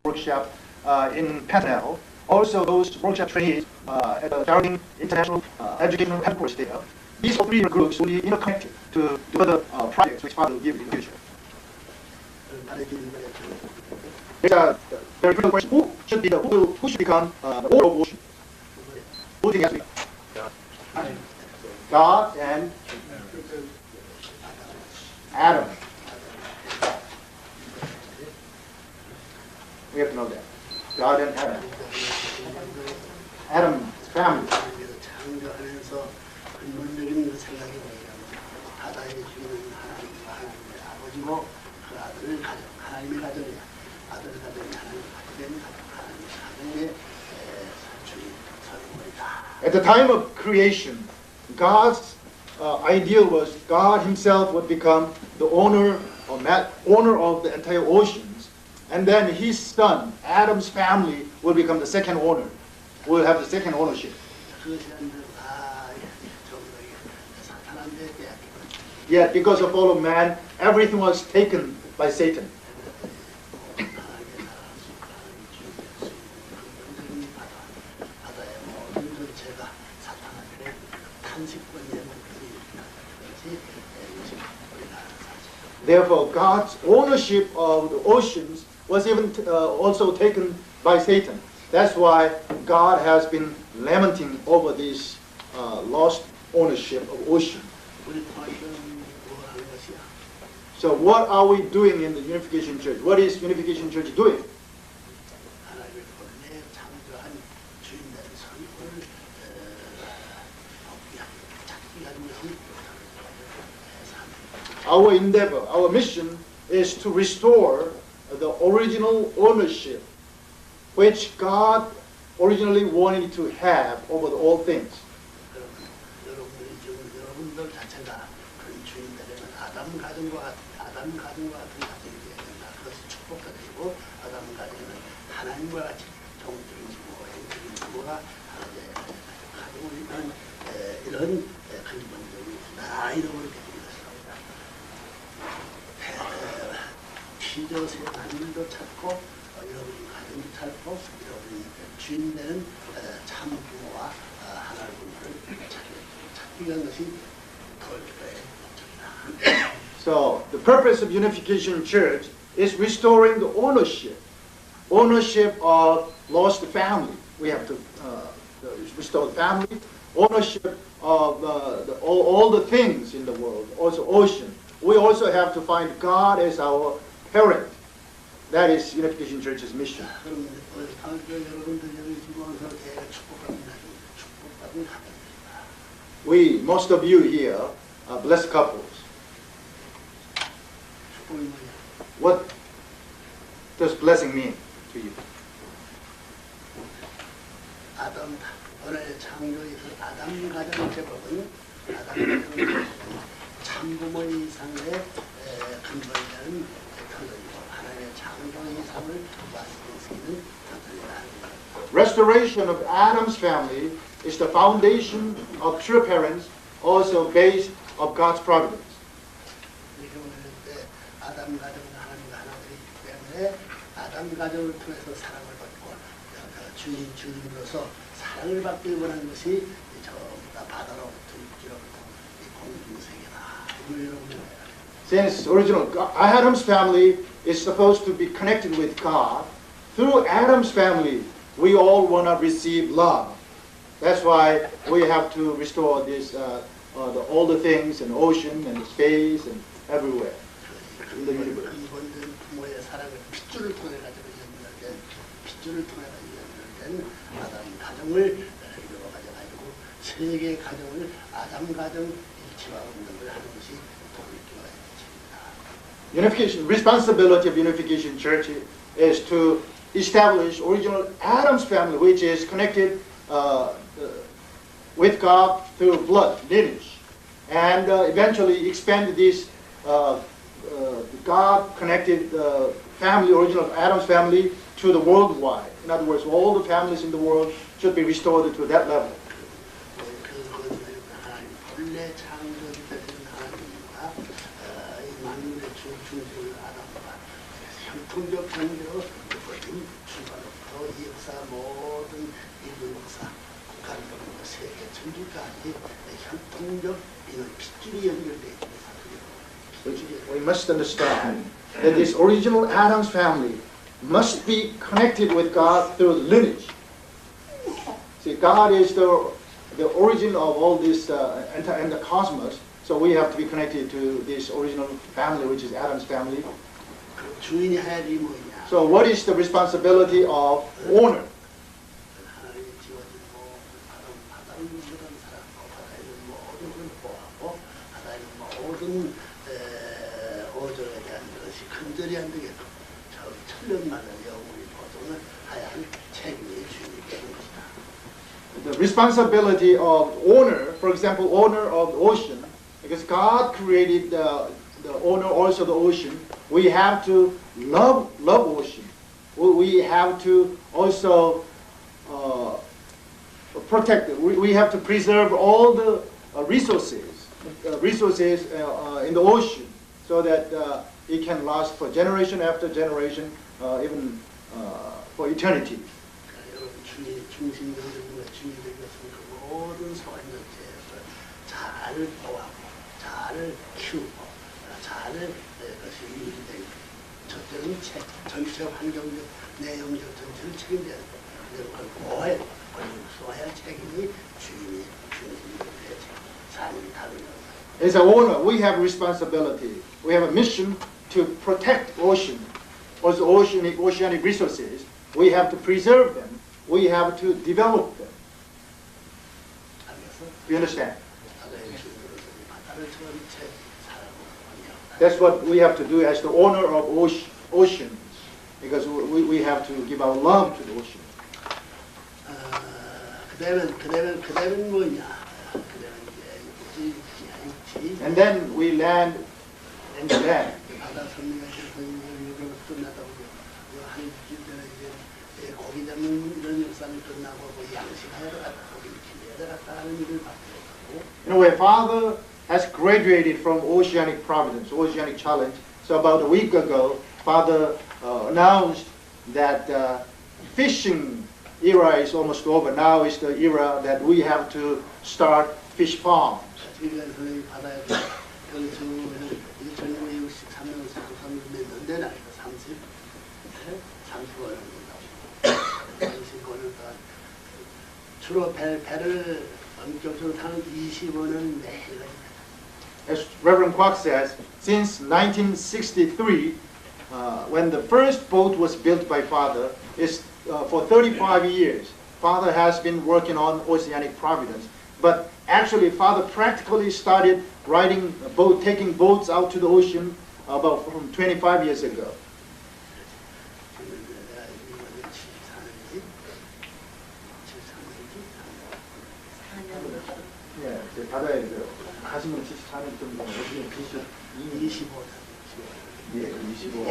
workshop in Panel. Also, those workshop trainees at the Darling International Educational Headquarters there. These all three groups will be interconnected to do other projects which Father will give in the future. It's a very critical question. Who should be who should become the owner of ocean? Who do you think has to be? God and Adam. We have to know that. God and Adam. Adam's family. 창조하면서 근본적인 그 생각이 뭐냐면 바다의 주인은 하나님과 하나님의 아버지고 그 아들을 가정, 하나님의 가정이야. 아들 가정이 하나님 가정된 가정, 하나님의 가정의 주인 설물이다. At the time of creation, God's ideal was God Himself would become the owner of the entire oceans, and then His son, Adam's family, will become the second owner. Will have the second ownership. Yet, because of fall of man, everything was taken by Satan. Therefore, God's ownership of the oceans was even also taken by Satan. That's why God has been lamenting over this lost ownership of ocean. So what are we doing in the Unification Church? What is Unification Church doing? Our endeavor, our mission is to restore the original ownership which God originally wanted to have over all things. 하나님도 찾고 여러분이 가정도 찾고 여러분이 주인 되는 참 부모와 하나님을 찾기 위한 것이 교회의 목적이다. So the purpose of Unification Church is restoring the ownership of lost family. We have to restore the family, ownership of all the things in the world, also ocean. We also have to find God as our parent. That is Unification Church's mission. We, most of you here, are blessed couples. What does blessing mean to you? 아담 오늘 창조에서 아담 가정 제법은 아담 가정 참부모 이상의 근본되는 터전이고 하나님의 창조 이상을 완성시키는 터전이다. Restoration of Adam's family is the foundation of true parents, also based of God's providence. 아담 가정은 하나님과 하나님이기 때문에 아담 가정을 통해서 사랑을 받고 주인으로서 사랑을 받기 원하는 것이 전부 다 바다로부터 육지로부터 이 공중세계다. Since original Adam's family is supposed to be connected with God, through Adam's family we all want to receive love. That's why we have to restore this, all the things and ocean and space and everywhere in the universe. 근본된 부모의 사랑을 핏줄을 통해 가지고 연결된 핏줄을 통해 가지고 연결된 아담 가정을 이루어 가지고 세계 가정을 아담 가정 일치와 운동을 하는 것이 독립교회의 책입니다. Unification responsibility of Unification Church is to establish original Adam's family, which is connected with God through blood lineage, and eventually expand this God-connected family, original Adam's family, to the worldwide. In other words, all the families in the world should be restored to that level. 전통적 관계로 모든 출발부터 이 역사 모든 인류 역사 국가적으로 세계 천주까지 형통적 이런 핏줄이 연결되어 있는 We must understand that this original Adam's family must be connected with God through lineage. See, God is the origin of all this and the cosmos, so we have to be connected to this original family, which is Adam's family. 그 주인이 할 일이 뭐냐? So what is the responsibility of owner? 하나님이 지어진 바다를 누르던 사람과 바다에 있는 모든 걸 보호하고 바다에 있는 모든 어조에 대한 것이 큰절이 안 되게끔 천년만을 영원히 보존을 해야 할 책임이 주인이 되는 것이다. The responsibility of owner, for example, owner of the ocean, because God created the owner also the ocean, we have to love ocean. We have to also protect it. We have to preserve all the resources in the ocean so that it can last for generation after generation, even for eternity. 여러분 중심적인 중요한 것은 그 모든 소환물체에서 잘 보호하고 잘 키우고 잘 것이 유지되고 적절한 전체 환경적 내용적 전체를 책임져야 된다. 그걸 보호해 수호해야 할 책임이 주인이 중심적인 삶이 다른 겁니다. As an owner, we have responsibility. We have a mission to protect ocean, also oceanic resources. We have to preserve them. We have to develop them. Do you understand? That's what we have to do as the owner of oceans, because we have to give our love to the ocean. 그다음은 뭐냐? And then we land in the land. 바다 선미가 끝나다 보면 한 주들은 이제 고기 잡는 이런 역사는 끝나고 양식하러 갔다 고기 키우러 갔다 하는 일을 받고. You know, where Father has graduated from Oceanic Providence, Oceanic Challenge. So about a week ago, Father announced that fishing era is almost over. Now is the era that we have to start fish farms. 지금까지 선생님이 바다에서 연수 1963년 33년 몇 년대 나이가 35년 된다고 35년 동안 주로 배를 본격적으로 타는 25년 매일 As Reverend Kwok says, since 1963, when the first boat was built by Father, is for 35 years, Father has been working on Oceanic Providence. But actually, Father practically started taking boats out to the ocean about from 25 years ago. Yeah, 바다에 가시면 74년 정도, 오시면 25. Yeah, 25.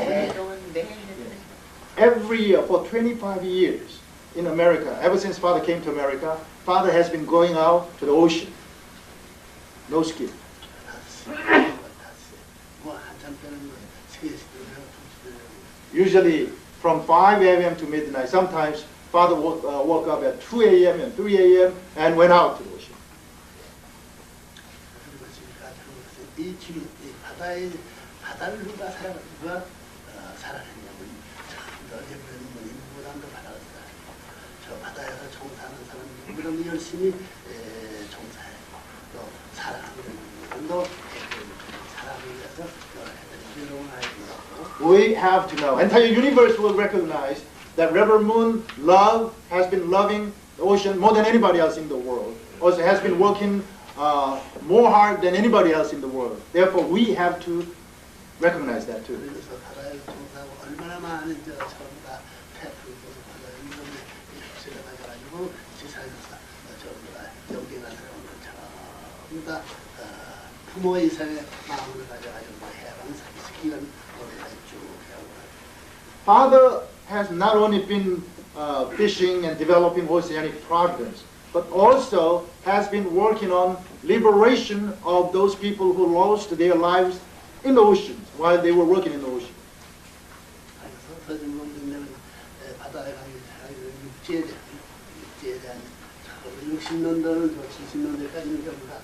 Every year for 25 years in America, ever since Father came to America, Father has been going out to the ocean. No skip. Usually from 5 a.m. to midnight. Sometimes Father woke up at 2 a.m. and 3 a.m. and went out to the ocean. 바다를 누가 살아냈냐면 어제부터는 무당도 받아왔어요. 저 바다에서 종사하는 사람 누구라도 열심히 종사했고 또 사랑하는 분도 사랑을 위해서 여러 가지 노력을 하고. We have to know. Entire universe will recognize that Reverend Moon has been loving the ocean more than anybody else in the world. Also has been working more hard than anybody else in the world. Therefore, we have to recognize that too. 그래서 바다에 종사하고 얼마나 많은 전부 다 태풍도 바다에 위험에 휩쓸려 가지고 지상에서 전부 다 영계가 들어온 것처럼 전부 다 부모 이상의 마음을 가져가지고 해방시키는 노래가 쭉 해오고. Father has not only been fishing and developing Oceanic Providence, but also has been working on liberation of those people who lost their lives in the oceans while they were working in the ocean. 없어진 문제는 바다에 가는 육지에 대한 60년도는 70년대까지는 전부가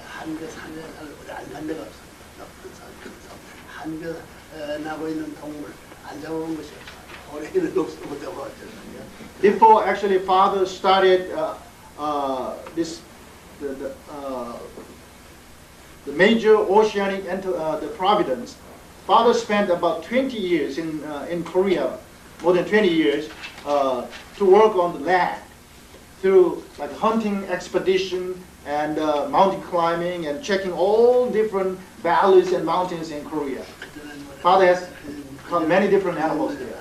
한배 산에 안 간 데가 없어. 한배 나고 있는 동물 안 잡아본 것이 없어. 올해는 없어 못 잡아봤잖아요. Before actually father started the major oceanic the Providence, father spent about 20 years in Korea, more than 20 years, to work on the land through like hunting expedition and mountain climbing and checking all different valleys and mountains in Korea. Father has caught many different animals there.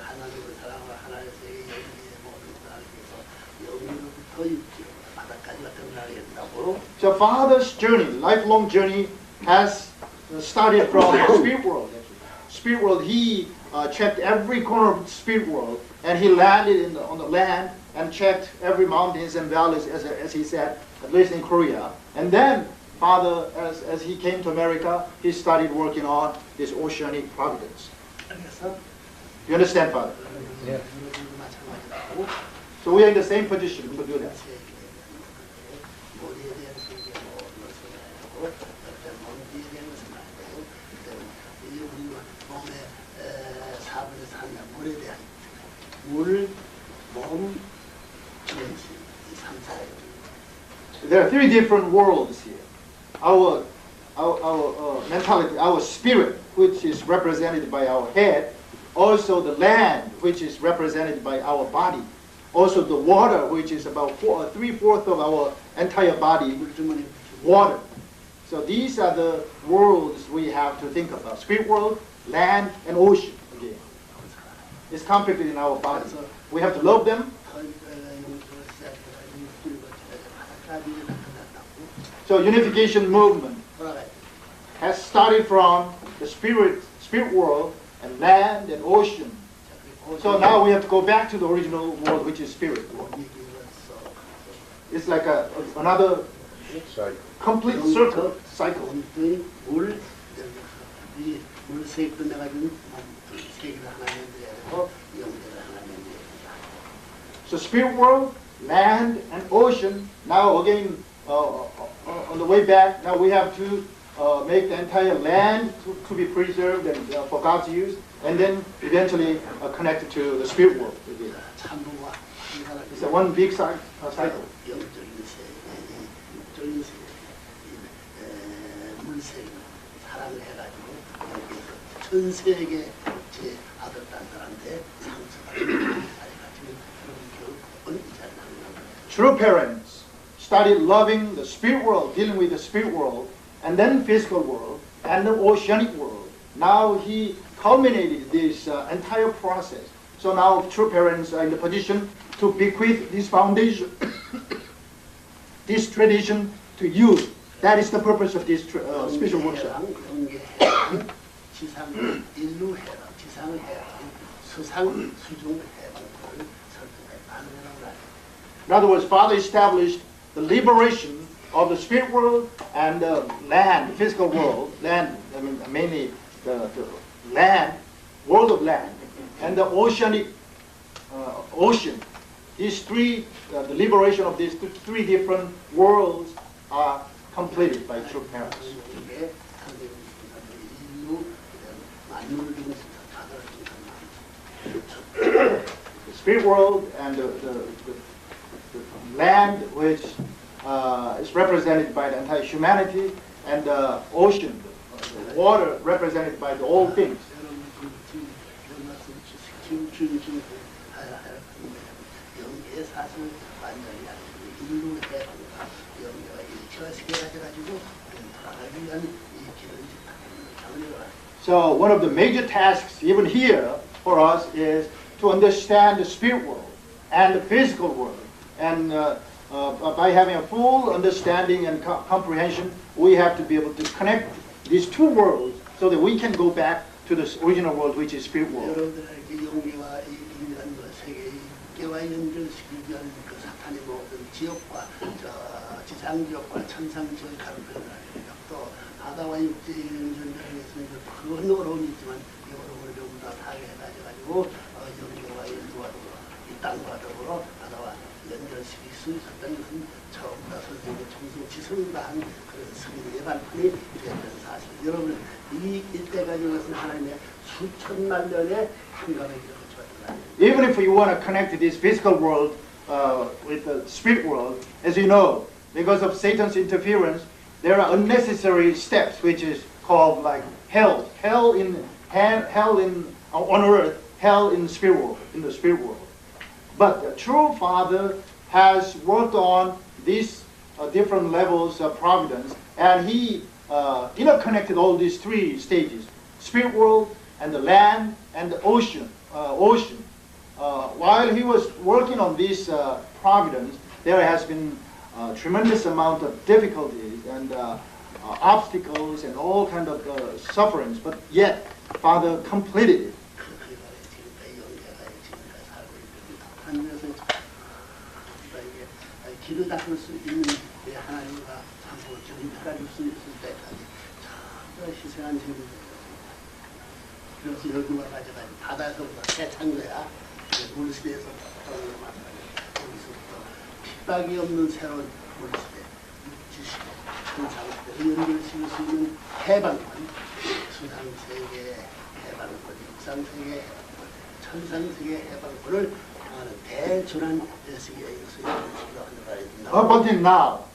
So father's journey, lifelong journey, has started from the spirit world. Spirit world, he checked every corner of the spirit world, and he landed on the land and checked every mountains and valleys, as he said, at least in Korea. And then father, as he came to America, he started working on this oceanic providence. You understand, Father? Yeah. So we are in the same position to do that. There are three different worlds here. Our mentality, our spirit, which is represented by our head, also the land, which is represented by our body, also the water, which is about 3/4 of our entire body, water. So these are the worlds we have to think about: spirit world, land, and ocean. Again, it's completed in our body. We have to love them. So unification movement has started from the spirit world and land and ocean. So now we have to go back to the original world, which is spirit world. It's like another complete circle, cycle. So spirit world, land, and ocean. Now again, on the way back, now we have to make the entire land to be preserved and for God's use, and then eventually connect it to the spirit world again. It's a one big cycle. True parents started loving the spirit world, dealing with the spirit world, and then physical world, and the oceanic world. Now he culminated this entire process. So now true parents are in the position to bequeath this foundation, this tradition to youth. That is the purpose of this special workshop. In other words, Father established the liberation of the spirit world and the land, physical world, land, I mean mainly the land, world of land, and the oceanic ocean. These three, the liberation of these three different worlds are completed by true parents. The spirit world and the land, which is represented by the entire humanity, and the ocean, the water represented by the all things. So one of the major tasks even here for us is to understand the spirit world and the physical world. And by having a full understanding and comprehension, we have to be able to connect these two worlds so that we can go back to the original world, which is spirit world. 바다와 육지의 전쟁을 했으니까 그건 어려움이 있지만 이 어려움을 전부 다 타개해가지고 영계와 인도와 더불어 이 땅과 더불어 바다와 연결시킬 수 있었던 것은 처음부터 선생님의 청소 지성을 다한 그런 승리의 발판이 되었던 사실. 여러분 이 이때 가지고 것은 하나님의 수천만 년의 한감의 길을 거쳐왔던 거예요. Even if you want to connect this physical world with the spirit world, as you know, because of Satan's interference, there are unnecessary steps, which is called like hell on earth, hell in the spirit world. But the true Father has worked on these different levels of providence, and He interconnected all these three stages: spirit world, and the land, and the ocean. While He was working on this providence, there has been a tremendous amount of difficulties and obstacles and all kind of sufferings, but yet Father completed it. 길을 닦을 수 있는 하나님과 상호적인 혈안일 수 있을 때까지 참 희생한 제물이에요. 그래서 여기와 가져가지고 바다에서부터 새 창조야 물시대에서 거기서부터 핍박이 없는 새로운 물시대, 육지시대, 천상시대를 연결시킬 수 있는 해방권, 수상세계의 해방권, 육상세계의 해방권, 천상세계의 해방권을 대전한 세계의 Up until now,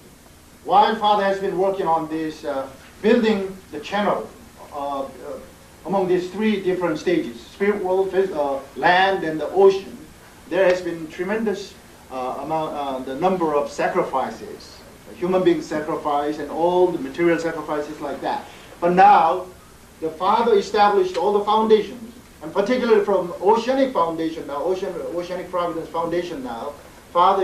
while Father has been working on this, building the channel among these three different stages, spirit world, land, and the ocean, there has been tremendous the number of sacrifices, human being sacrifice and all the material sacrifices like that. But now, the Father established all the foundations, and particularly from Oceanic Foundation now, Oceanic Providence Foundation now, Father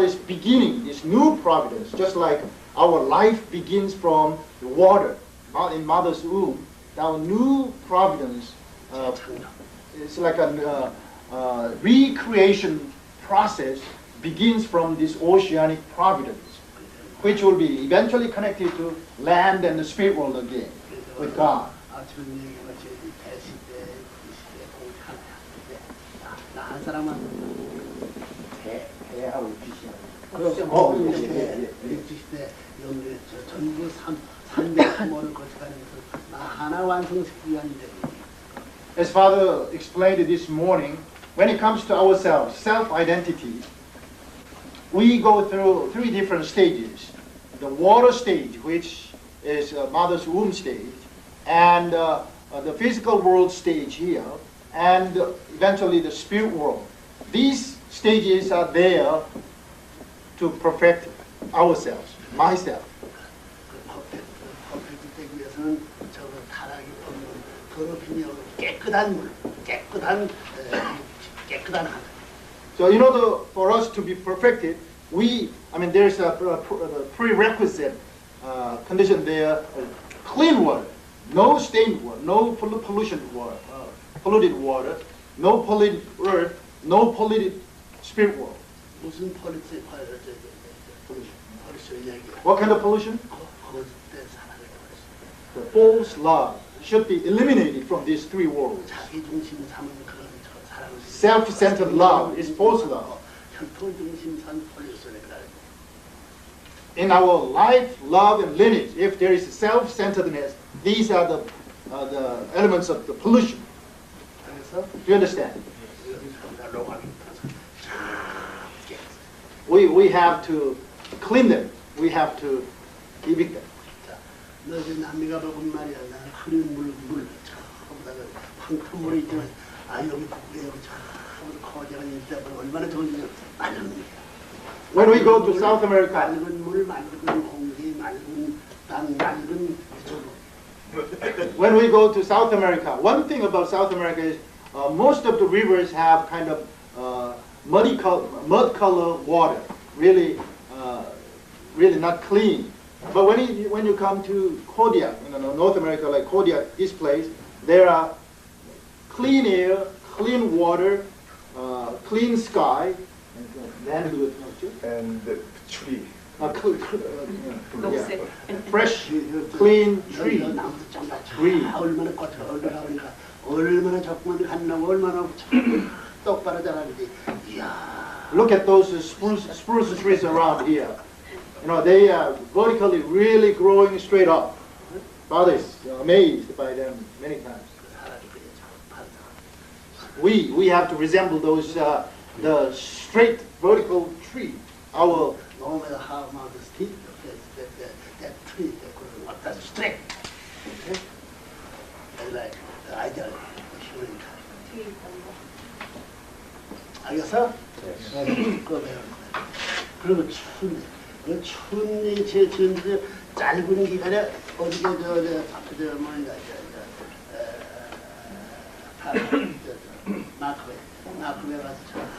is beginning this new providence, just like our life begins from the water in mother's womb. Now, new providence is like a recreation process begins from this oceanic providence, which will be eventually connected to land and the spirit world again with God. 한 사람은 대하고 시대 전부 300호를 거쳐가면서 하나 완성시키기 위한 일입니다. As Father explained this morning, when it comes to ourselves, self-identity, we go through three different stages. The water stage, which is mother's womb stage, and the physical world stage here, and eventually the spirit world. These stages are there to perfect ourselves, myself. perfect되기 위해서는 저거 타락이 없는 더럽힘이 없는 깨끗한 물, 깨끗한 하늘. So in order for us to be perfected, there's a prerequisite condition there: clean water, no stained water, no polluted water, no polluted earth, no polluted spirit world. 무슨 pollution 얘기야? What kind of pollution? The false love should be eliminated from these three worlds. 자기 중심 삼은 그런 사랑을. Self-centered love is false love. 혈통 중심 산 pollution에 그래. In our life, love, and lineage, if there is self-centeredness, these are the elements of the pollution. 그래서 Do you understand? We have to clean them. We have to evict them. 너희 남미가 먹은 말이야. 나 흐린 물 처음부터 황큰 물이 있지만 여기 북부에 여기 처음부터 거대한 일대가 얼마나 좋은지 맑은 물이야. When we go to South America, 맑은 물, 맑은 공기, 맑은 땅, 맑은 when we go to South America, one thing about South America is most of the rivers have kind of mud color water, really not clean. But when you come to Kodiak, North America, like Kodiak, this place, there are clean air, clean water, clean sky, and the tree. Yeah. Fresh, clean tree. tree. 얼마나 겉을 얼마나 하니까 얼마나 적만 한나고 얼마나 똑바로 자라는데 이야. Look at those spruce trees around here. You know, they are vertically really growing straight up. Father is amazed by them many times. We have to resemble those the straight vertical tree. Our No matter how much steep that tree that straight. Like the ideal human. 알겠어? 그거 배우는 거야. 그리고 춘, 그 춘이 제 춘들 짧은 기간에 어디게 저 뭐인가 마크에 가서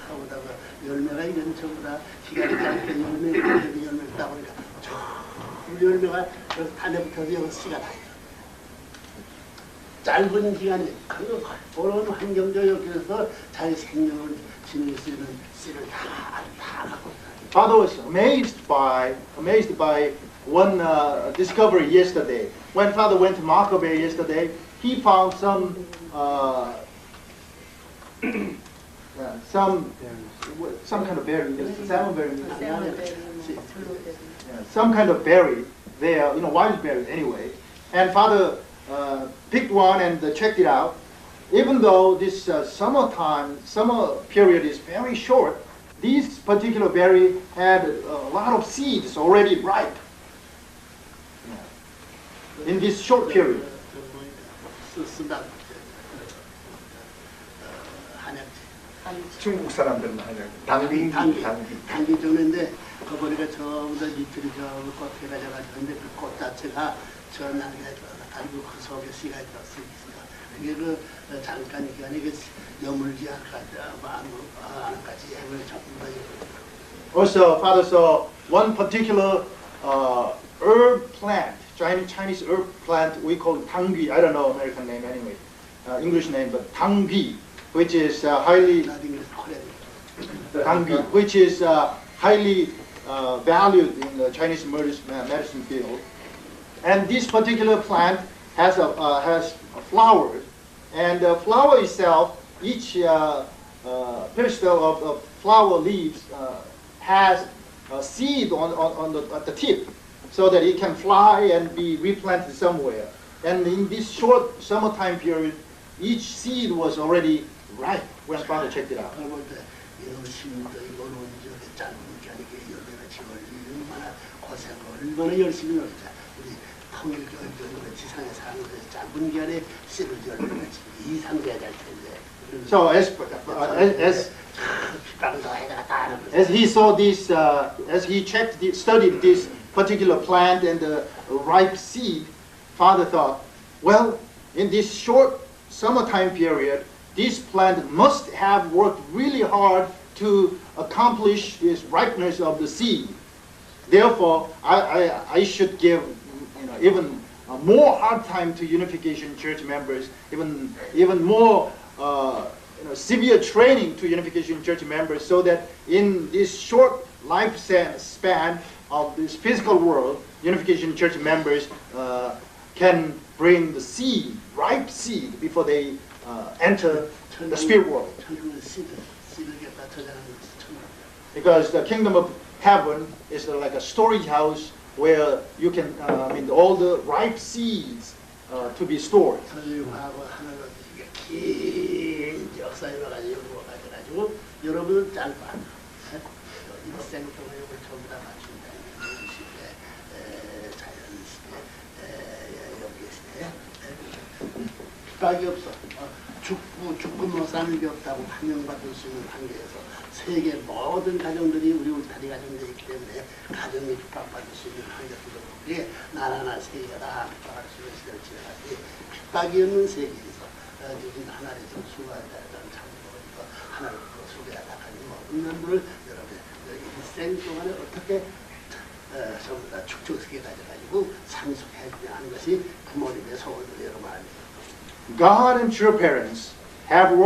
하고다가 열매가 이런 전부다 기간이 짧게 열매를 따 보니까 저 열매가 여기서 단에부터 여기 씨가 다 있어. 짧은 기간에 그 그런 환경적 여기서 자기 생명을 지닐 수 있는 씨를 다 갖고 있다. Father was amazed by one discovery yesterday. When Father went to Markleberry yesterday, he found some kind of berry, salmon berry. Some kind of berry there, wild berry anyway. And Father picked one and checked it out. Even though this summer period is very short, this particular berry had a lot of seeds already ripe in this short period. 중국 사람들은 당빙 당기 종인데 그 보니까 전부 다 밑들이 저 꽃에 가져가지고 근데 그 꽃 자체가 저 날개 달고 그 속에 씨가 있었으니까 그게 그 잠깐 기간에 그 여물지 않까지 해을 전부 다 Also, Father saw one particular herb plant, Chinese herb plant. We call it tangbi. I don't know American name anyway, English name, but tangbi, which is highly valued in the Chinese medicine field. And this particular plant has flowers, and the flower itself, each pistil of flower leaves has a seed at the tip, so that it can fly and be replanted somewhere. And in this short summertime period, each seed was already ripe when Father checked it out. 얼마나 열심히 놀자. 우리 지상에 사는 짧은 기간에 씨를 열면 이상돼야 될 텐데. So as he saw this, as he studied this particular plant and the ripe seed, Father thought, well, in this short summertime period, this plant must have worked really hard to accomplish this ripeness of the seed. Therefore, I should give even more hard time to Unification Church members, even more severe training to Unification Church members, so that in this short lifespan of this physical world, Unification Church members can bring the seed, ripe seed, before they enter the spirit world. Because the kingdom of heaven is like a storage house where you can, all the ripe seeds to be stored. 여러분은 짧아. 일생 동안 이걸 전부 다 맞춘다. 자연시대, 핍박이 없어. 죽고 못 사는 게 없다고 판명받을 수 있는 관계에서 세계 모든 가정들이 우리 울타리 가정들이기 때문에 가정이 핍박받을 수 있는 환경도 그게 나라나 세계가 다 핍박할 수 있는 시대를 지나가지 핍박이 없는 세계에서 요즘 하나님 수고하다는 장로니까 하나님 수고하다 하니 인간들을 여러분 일생 동안에 어떻게 전부 다 축적스럽게 가져가지고 상속해주냐 하는 것이 부모님의 소원을 여러 말입니다. God and church parents have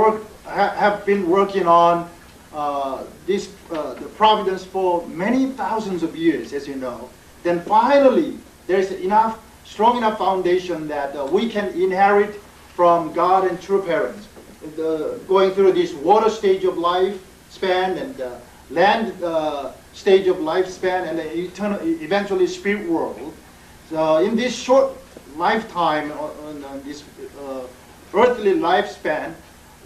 been working on the providence for many thousands of years, as you know, then finally there's strong enough foundation that we can inherit from God and true parents. Going through this water stage of lifespan and land stage of lifespan and eventually spirit world. So in this short lifetime, on this earthly lifespan,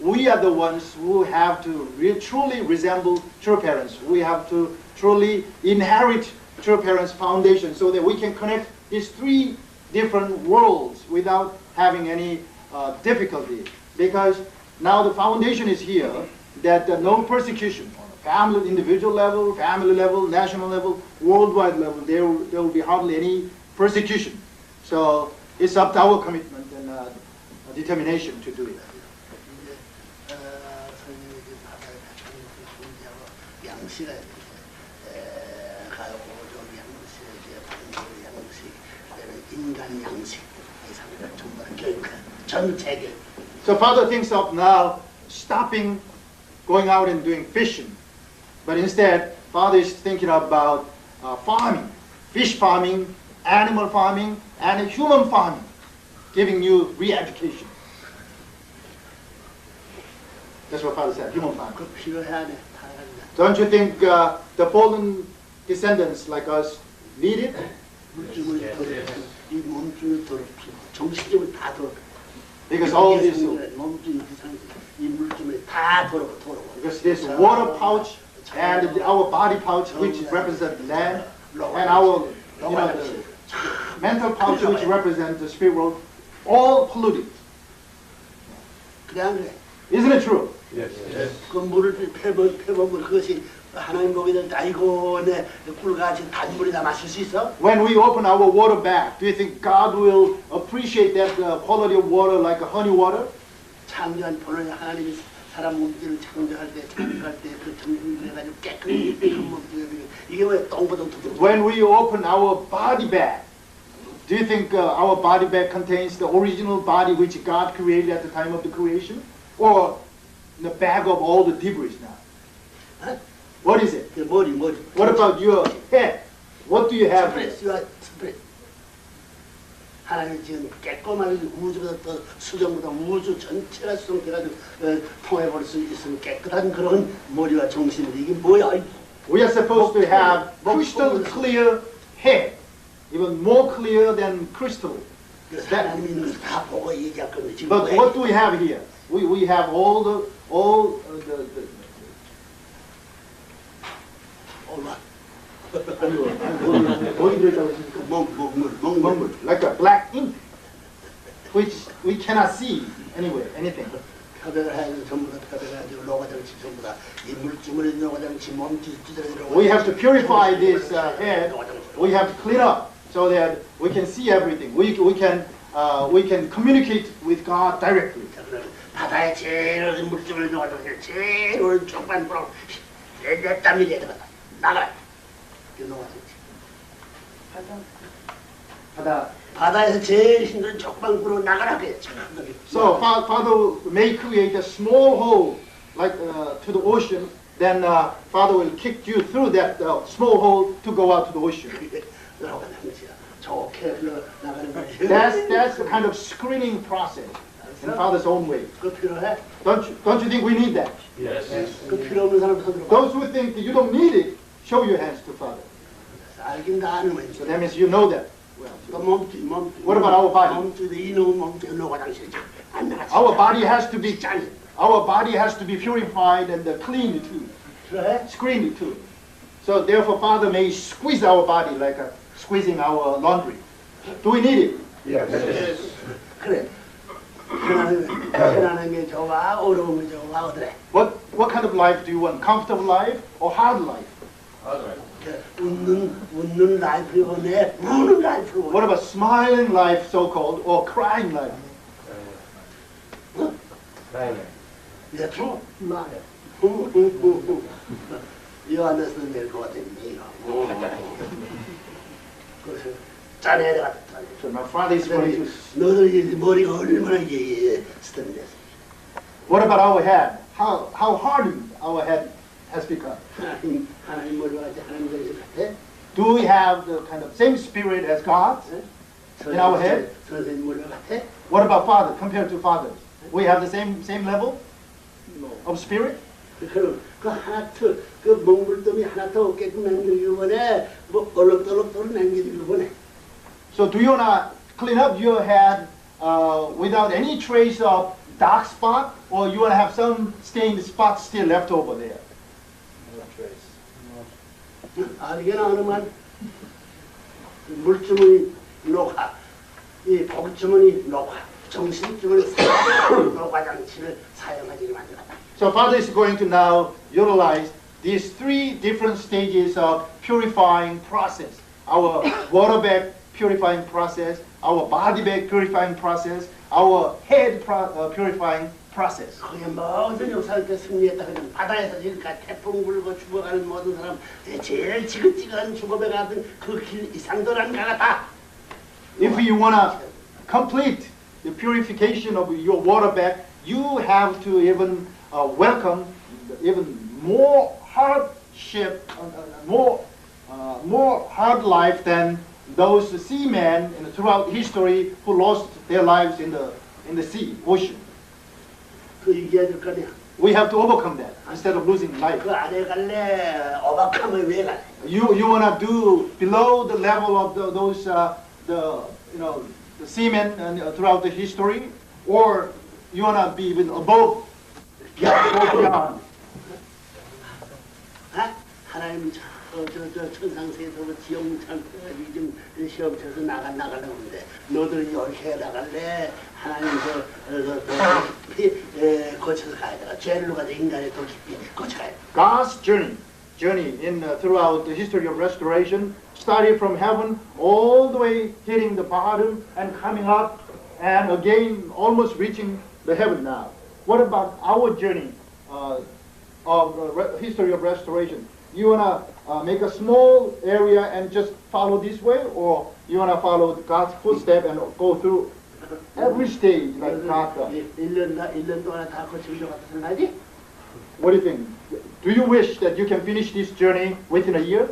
we are the ones who have to truly resemble true parents. We have to truly inherit true parents' foundation so that we can connect these three different worlds without having any difficulty. Because now the foundation is here that no persecution on a family, individual level, family level, national level, worldwide level, there will be hardly any persecution. So it's up to our commitment and determination to do it. 양식에 가요 오종 양식, 반도의 양식, 그다음에 인간 양식 이 상태를 전부 다 교육한 전 세계. So Father thinks of now stopping going out and doing fishing, but instead Father is thinking about farming, fish farming, animal farming, and human farming, giving you re-education. That's what Father said, human farming. 그 필요해야 돼. Don't you think the fallen descendants like us need it? 물질을 더럽히고 이 몸뚱이 더럽히고 정신적으로 다 더럽히고 Because all this, 몸뚱이 이 물질이 다 더럽고 because this water pouch and our body pouch, which represent land, and our the mental pouch, which represents the spirit world, all polluted. 그래 안 그래? Isn't it true? Yes. 그 물을 패먹은 그것이 하나님 보게 될 때 아이고 내 꿀같이 단물이다 마실 수 있어? When we open our water bag, do you think God will appreciate that quality of water like a honey water? 창조한 본원에 하나님이 사람 몸뚱이를 창조할 때 창조할 때 그 정신을 해가지고 깨끗한 몸뚱이 이게 왜 똥보동 두둥 When we open our body bag, do you think our body bag contains the original body which God created at the time of the creation? Or the bag of all the debris now? Huh? What is it? 그 머리 What about your head? What do you have? 스프레스 하나님이 지금 깨끗하게 우주보다 더 수정보다 우주 전체가 수정돼가지고 통해버릴 수 있으면 깨끗한 그런 머리와 정신인데 이게 뭐야? We are supposed to have crystal clear head, even more clear than crystal. 하나님이 있는 거 다 보고 얘기할 건데 지금 But what do we have here? We have all the 얼마? 먹물, like a black ink, which we cannot see anyway, anything. 표백을 해야 돼 전부 다 표백해가지고 노가장치 전부 다이 물주머니 노가장치 몸짓 찌들어 We have to purify this head. We have to clean up so that we can see everything. We can communicate with God directly. 바다에 제일 물주머니 노가장치 제일 오른쪽 반부로 내 땀이 내려가 나가 그 노가장치 바다에서 제일 힘든 적방구로 나가라 그랬죠. So Father may create a small hole like to the ocean. Then Father will kick you through that small hole to go out to the ocean. 좋게 흘러나가는 거지. That's the kind of screening process in Father's own way. 그 필요해? Don't you think we need that? Yes. 그 필요 없는 사람 손 들어봐. Those who think that you don't need it, show your hands to Father. 알긴 다 아는 거지. So that means you know that. 그 몸뚱이. What about our body? 몸뚱이 이놈 몸뚱이 노가장치 안 나가지. Our body has to be 짠. our body has to be purified and cleaned too, 필요해? screened too. So therefore, Father may squeeze our body like squeezing our laundry. Do we need it? Yes. 그래. 편안한 게 좋아, 어려운 게 좋아, 어떠래? What kind of life do you want? Comfortable life or hard life? 웃는 라이프이고 내 우는 라이프이고. What about smiling life, so-called, or crying life? 예, 좀 말해. 요한에서 내일 것 같아, 그래서 짠해야 되겠다. So my father is going to. 너들 머리가 얼마나 스트레스. What about our head? How hardened our head has become? 하나님 머리와 같이 하나님 머리 같아? Do we have the kind of same spirit as God in our head? 선생님 머리와 같아? What about Father compared to fathers? We have the same level of spirit? 그럼 그 하나 그 몽골돔이 하나 더 없게끔 남기기 원해. 뭐 얼럭덜럭 남기기 원해. So do you want to clean up your head without any trace of dark spot, or you want to have some stained spots still left over there? No trace. 알게 나오는 말 물주머니 녹화, 이 복주머니 녹화, 정신주머니 녹화 장치를 사용하지 만들었다. So Father is going to now utilize these three different stages of purifying process. Our water bag purifying process, our body bag purifying process, our head purifying process. 그게 모든 역사를 때 승리했다. 그냥 바다에서 지금까지 태풍 불고 죽어가는 모든 사람 제일 지긋지긋한 죽음에 가던 그 길 이상도란 가다. If you want to complete the purification of your water bag, you have to even welcome even more hardship, more hard life than those seamen throughout history who lost their lives in the sea, ocean. 그 이겨야 될 거 아니야. We have to overcome that instead of losing life. 그 안에 갈래. 어박하면 왜 갈래? You want to do below the level of those the seamen throughout the history, or you want to be even above, beyond. 하나님 저 천상세에서 지형찬 좀 시험 쳐서 나가려고 하는데 너들 이렇게 나갈래? 하나님 거쳐서 가야 돼. 죄를 가져 인간의 더 깊이 거쳐가야 돼. God's journey in throughout the history of restoration started from heaven all the way hitting the bottom and coming up and again almost reaching the heaven now. What about our journey of history of restoration? You want to make a small area and just follow this way, or you want to follow God's footstep and go through every stage like God does? 1년 동안 다 거친 것 같아 생각하지? What do you think? Do you wish that you can finish this journey within a year?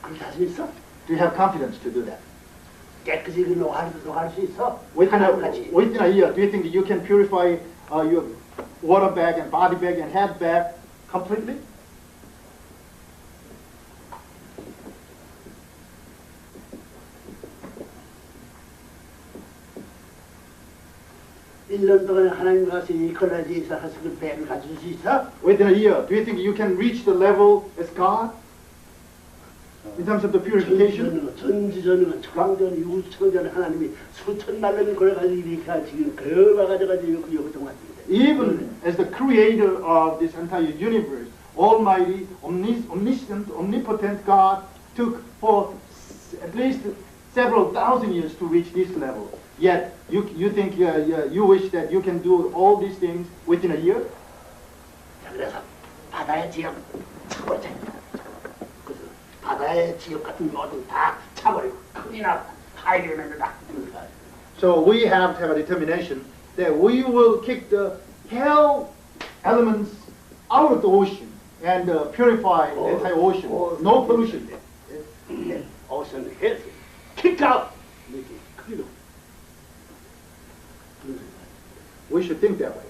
그 자신 있어? Do you have confidence to do that? 깨끗이 녹할 수 있어? Within 하나님같이. a year, do you think that you can purify your water bag and body bag and head bag completely? (1년) 동안 하나님 가서 이 컬러지에서 하서 그 배를 가질 수 있어? Within a year, do you think you can reach the level as God in terms of the purification? 전지전능한 청전 유청전 하나님이 수천 날름이 걸어가지고 이렇게 지금 그걸 가져가지고 여기 동안인데. Even as the creator of this entire universe, Almighty, omniscient, omnipotent God took for at least several thousand years to reach this level. Yet you think you wish that you can do all these things within a year? 그래서 바다의 지역 참아자. 그래서 바다의 지역 같은 모든 다 참아버리고 큰이나 하이를 만든다. So we have to have a determination that we will kick the hell elements out of the ocean and purify the entire ocean. No pollution. Ocean health, kick out. We should think that way.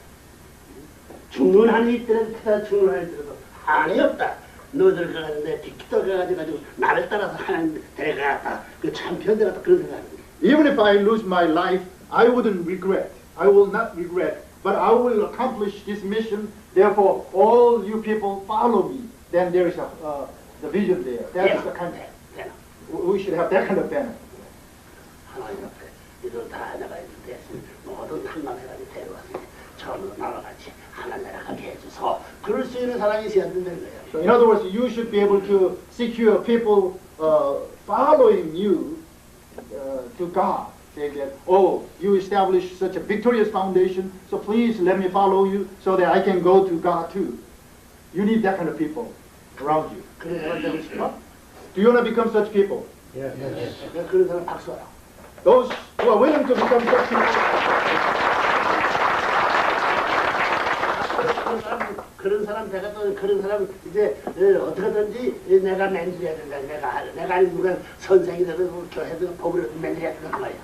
죽는 한이 있더라도 크다 죽는 한이 있더라도 한이 없다. 너들 가는데 빅터 가가지고 나를 따라서 하나님 데려갔다. 그 참편 데려갔다 그런 생각입니다. Even if I lose my life, I wouldn't regret. I will not regret. But I will accomplish this mission. Therefore, all you people follow me. Then there is the vision there. That is the kind of, we should have that kind of banner. 하나님 앞에 이들 다 나가야 돼. 모든 탐망해가지고 데려왔으니 처음으로 나와 같이 하나 나라가게 해줘서 그럴 수 있는 사람이 있어야 된다는 거예요. So in other words, you should be able to secure people following you to God. Say that, oh, you established such a victorious foundation, so please let me follow you so that I can go to God too. You need that kind of people around you. 그런 사람 되고 싶어? Do you want to become such people? Yes. 그런 사람 박수하라. Those who are willing to become such people. 그런 사람 내가 또 그런 사람 이제 어떻게든지 내가 맨들해야 된다. 내가 아니 누가 선생이 되든 교회든 법으로 맨들해야 된단 말이야.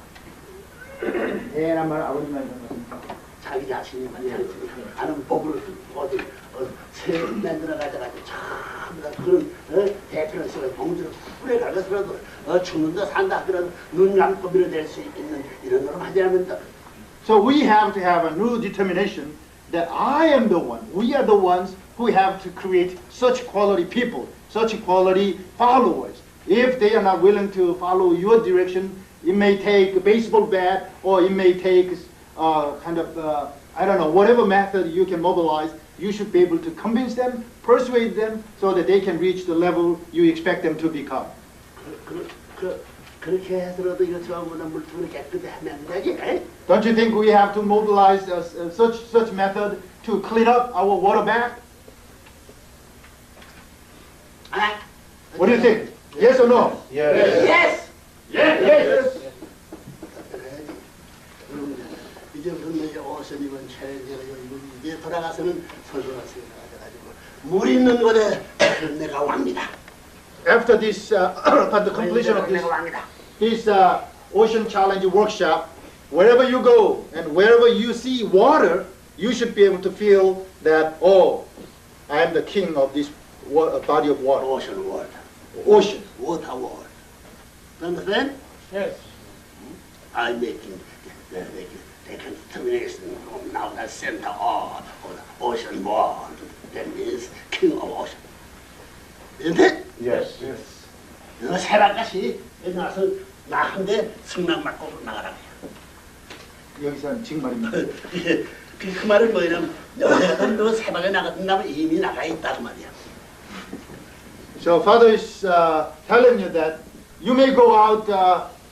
예란 말 아버지 말씀하십니까? 자기 자신이 만약에 나는 법으로 어디 새 만들어 가져가지고 전부 다 그런 대표로서 봉지로 뿌려가서라도 죽는다 산다 그런 눈 감고 밀어낼 수 있는 이런 걸 하지 않는다. So we have to have a new determination that I am the one. We are the ones who have to create such quality people, such quality followers. If they are not willing to follow your direction, it may take a baseball bat or it may take I don't know, whatever method you can mobilize, you should be able to convince them, persuade them so that they can reach the level you expect them to become. 그렇게 해서라도 이거 전부다 물통을 깨끗이 하면 안 되지? Don't you think we have to mobilize such method to clean up our water bath? What do you think? Yes or no? Yes! Yes. 이제 그러면 이제 오션이건 챌린지가 이제 돌아가서는 설교하세요. 가지고 물 있는 곳에 내가 왕이다. After this, upon the completion of this Ocean Challenge workshop, wherever you go and wherever you see water, you should be able to feel that, oh, I am the king of this body of water. Ocean world. Ocean. Water world. Understand? Yes. I'm making the determination of now the center of the ocean world. That means king of ocean. Isn't it? Yes. 너 새벽까지 나서 나 한 대 승낙 맞고 나가라. 여기서는 정말입니다. 그 말은 뭐냐면 너 새벽에 나가면 이미 나가 있다 그 말이야. So Father is telling you that you may go out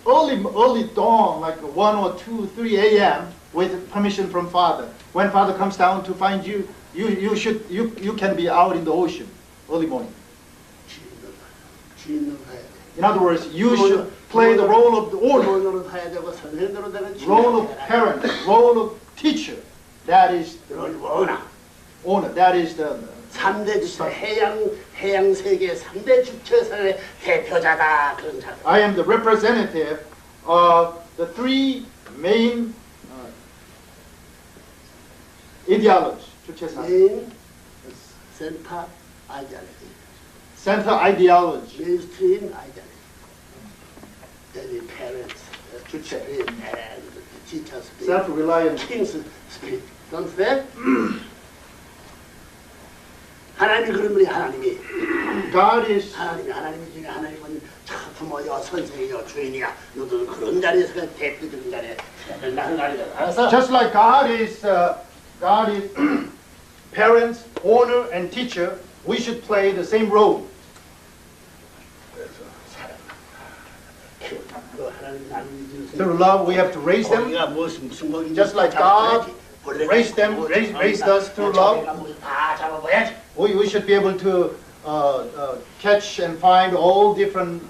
early dawn, like 1 or 2, 3 a.m. with permission from Father. When Father comes down to find you, you can be out in the ocean early morning. In other words, you should play the role of the owner, role of parent, role of teacher. That is owner. That is the 3대 주체 해양 세계 3대 주체사의 대표자다 그런 사람. I am the representative of the three main ideologies. 메인, 센터, 아이디얼리티. Center ideology. 메인스트림 아이디얼리티. Then parents, 주체. and teachers, Self-reliant. king's spirit. Understand? 하나님이 그런 분이 하나님이. God is 하나님 중에 하나님은 부모여 선생이여 주인이야. 너도 그런 자리에서 대표적인 자리에 나는 자리에 알았어? just like God is parents, owner, and teacher. We should play the same role. Through love, we have to raise them. Just like God raised them, raised us through love. We should be able to catch and find all different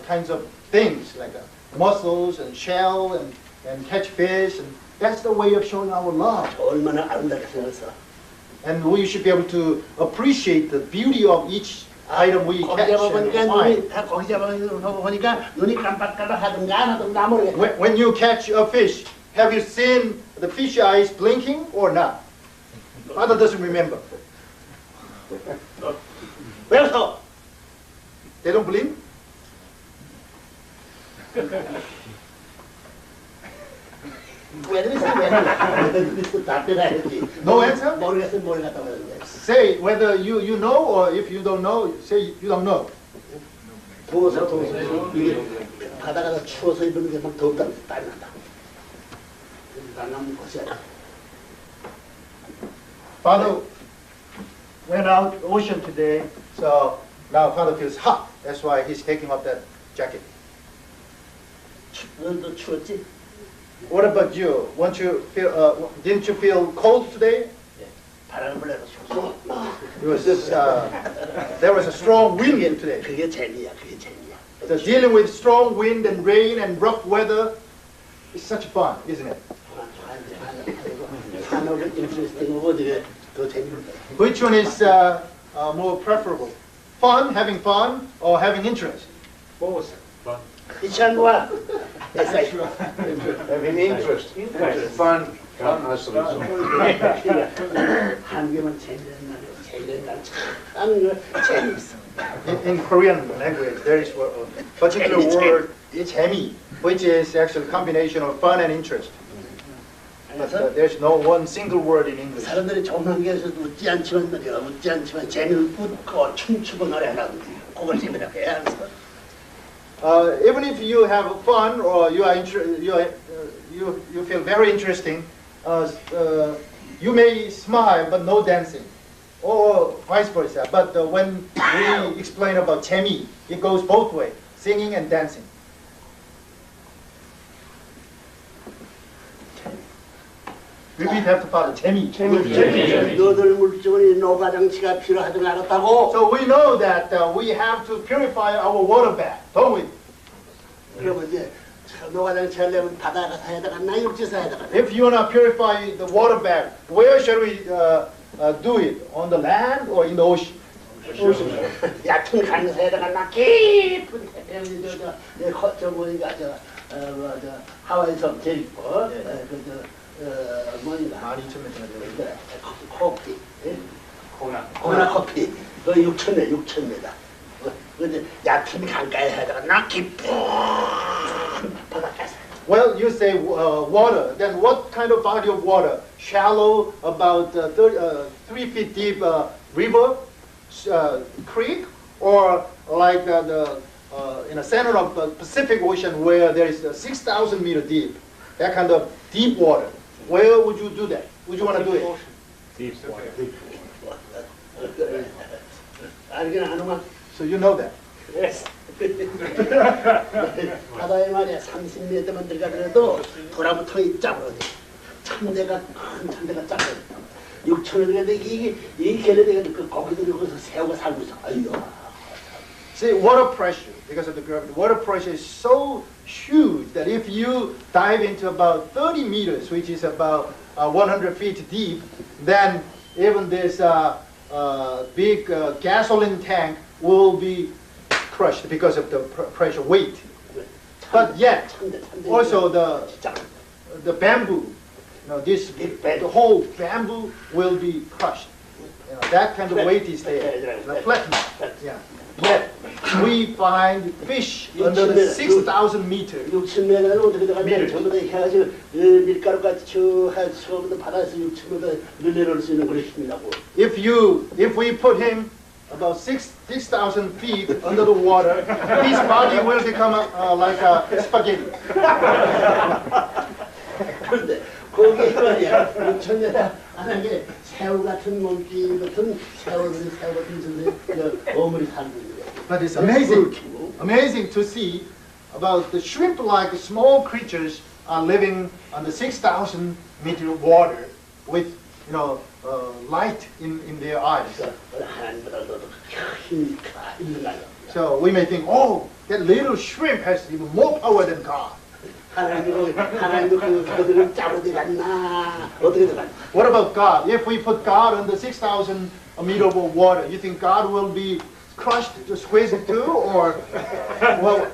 kinds of things like mussels and shell and catch fish, and that's the way of showing our love. 얼마나 아름답게 생겼어. And we should be able to appreciate the beauty of each item we catch and find. 거기 잡아보니까 눈이 깜빡깜빡 하든가 안 하든가 모르겠어. When you catch a fish, have you seen the fish eyes blinking or not? Father doesn't remember. 왜서? They don't blink? No answer? 모르겠어 모르겠다고 그러는데. Say whether you know, or if you don't know, say you don't know. 더워서 이게 바다가 추워서 이러는 게 막 더웠다 땀이 난다. 나는 곳이야. Father went out ocean today, so now Father feels hot. That's why he's taking off that jacket. 너도 추웠지? What about you? Didn't you feel cold today? 바람을 불어서 추웠어. There was a strong wind today. 그게 재미야, 그게 재미야. So dealing with strong wind and rain and rough weather is such fun, isn't it? 산업을 인트레스팅하고 어디게 더 재밌는 Which one is more preferable? Fun, having fun, or having interest? Both. Fun. 이치한 거야. Having interest. Fun. Fun has to be so. 한국에만 재미난 날 참 재밌어. In Korean language, there is a particular word, 재미, which is actually a combination of fun and interest. But there's no one single word in English. 사람들이 조명에서도 웃지 않지만 말이야. 웃지 않지만 재미를 웃고 춤추고 노래하는 그걸 재미라고 해. Even if you have fun or you feel very interesting, you may smile but no dancing, or vice versa. But when we explain about 재미, it goes both ways, singing and dancing. Repeat after father. 재미. 너들 물질이 노가장치가 필요하든 알았다고. So we know that we have to purify our water bath, don't we? 그러면 이제 노가장치 하려면 바다 가서 해야 되겠나 육지에서 해야 되겠나. If you want to purify the water bath, where shall we do it? On the land or in the ocean? 얕은 강에서 해야 되겠나 깊은 저 뭐니까 저 하와이섬 제일 있고 뭐니까 12,000m. 커피 코나. 커피 그 6,000m 근데 얕은 강가에 해야 되겠나 깊은 바닷가에서. Well, you say water. Then what kind of body of water? Shallow, about 3 feet deep river, creek, or like in the center of the Pacific Ocean where there is 6,000 meter deep, that kind of deep water. Where would you do that? Would you want to do it? Deep water. 알긴 아는만. So you know that. 바다에 말이야 30m만 들어가더라도 도라무통이 짜버려. 참대가 큰 참대가 짜버려. 6,000원 들어가는데 이 걔네들이 그 거기들이 거기서 새우가 살고 있어. 아이고. See, water pressure, because of the gravity, water pressure is so huge that if you dive into about 30 meters, which is about 100 feet deep, then even this big gasoline tank will be crushed because of the pressure weight. But yet, also the bamboo, the whole bamboo will be crushed. That kind of weight is there. Flattened. Yeah. Yet we find fish under the 6,000 meters. 6,000m는 어떻게 들어가면 전부 다 해가지고 밀가루같이 쭉 처음부터 바다에서 6,000m 늘려놓을 수 있는 그런 힘이라고. If we put him about 6,000 feet under the water, his body will become like a spaghetti. 그런데 거기 말이야 6,000m 하는 게 새우 같은 몸뚱이 같은 새우 같은 어물이 살고 있는 거야. But it's amazing to see about the shrimp-like small creatures are living under 6,000 meter water with light in their eyes. 하나님보다도 힘이 있는 거야. So we may think, oh, that little shrimp has even more power than God. 하나님도 그들을 짜고 들어갔나 어떻게 들어갔나? What about God? If we put God under 6,000 meter of water, you think God will be crushed, squeezed too, or well,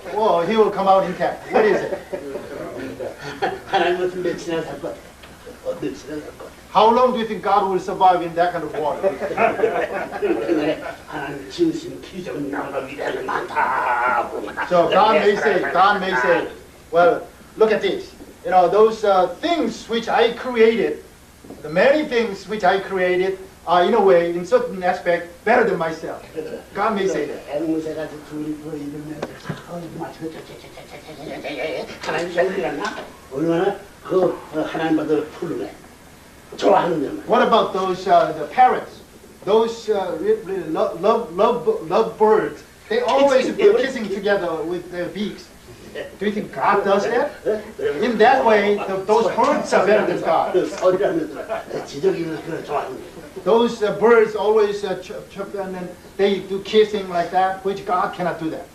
he will come out intact? What is it? 하나님은 며칠이나 살 것. 며칠이나 살 것. How long do you think God will survive in that kind of water? 하나님 지으신 기적은 나보다 위대한 많다. So God may say, well, look at this. Those things which I created, the many things which I created are in a way, in certain aspect, better than myself. God may say that. 앵무새가 둘이 이러면 하나님 잘 들어갔나? 얼마나 그 하나님보다 훌륭해. 좋아하는 점. What about those the parrots? Those really love birds. They always be kissing together with their beaks. Do you think God does that? In that way, those birds are better than God. Those birds always chirp and then they do kissing like that, which God cannot do that.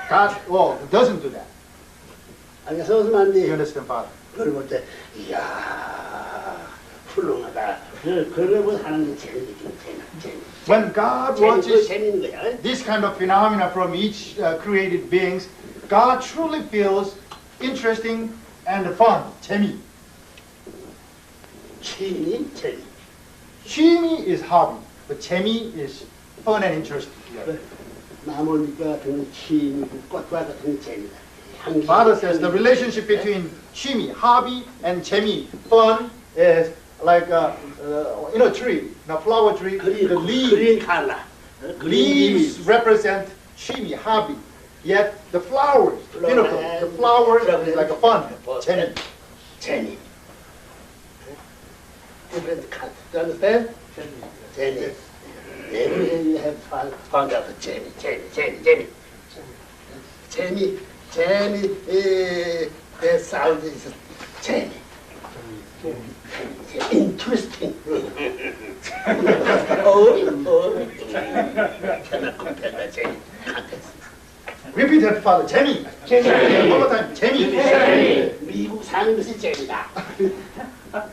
God, doesn't do that. You understand, Father? 그걸 볼 때, 이야, 훌륭하다. 그걸 하는 게 재미지, 재미. When God 재미, watches 재미있는 거야. this kind of phenomena from each created beings, God truly feels interesting and fun. 재미. 취미, 재미. 취미 is hobby, but 재미 is fun and interesting. 나무니까 같은 취미, 꽃과 같은 재미다. 향기, Father says the 향기. relationship between 취미, hobby, and 재미, fun, is like in a tree, in a flower tree, 그린, the leaves. 그린 칼라. Leaves represent 취미, hobby. Yet the flowers, beautiful. The flower is like a fun. 재미. 재미. Different color. Do you understand? 재미. Every have found out 재미. The sound is 재미. Interesting. Cannot compare the 재미. Repeat that, Father. 재미. One more time. 재미. 미국 사는 것이 재미다.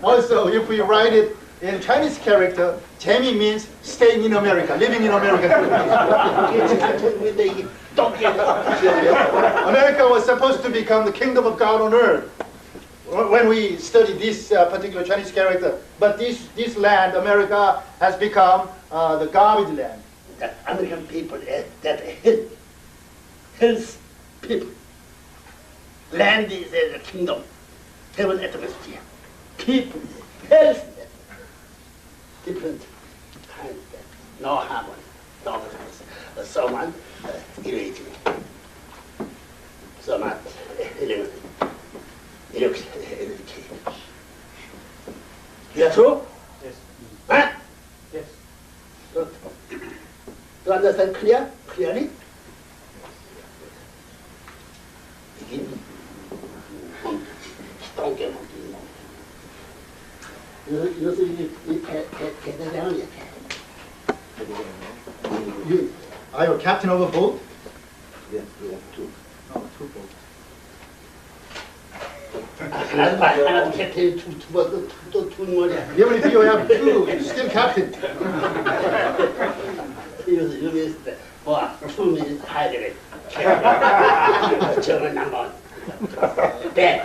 Also, if we write it in Chinese character, 재미 means staying in America, living in America. America was supposed to become the kingdom of God on earth when we study this particular Chinese character. But this land, America, has become the garbage land. The American people, that health people. Land is a kingdom, heaven atmosphere. People, health, different kind, no harmony, no harmony. Someone irritating, someone elegant, educated. You are true? Yes. Huh? Yes. Do you understand clearly? 똥개 이것을 이 대대장이야. You are you a captain of a boat? Yeah, we have two. Oh, two boats. 하나도 캡틴이 또 머리야. Even if you have two, you're still captain. 이것을 여기 있을 때, 와, 투미 하이드를. 저건 한번. 백.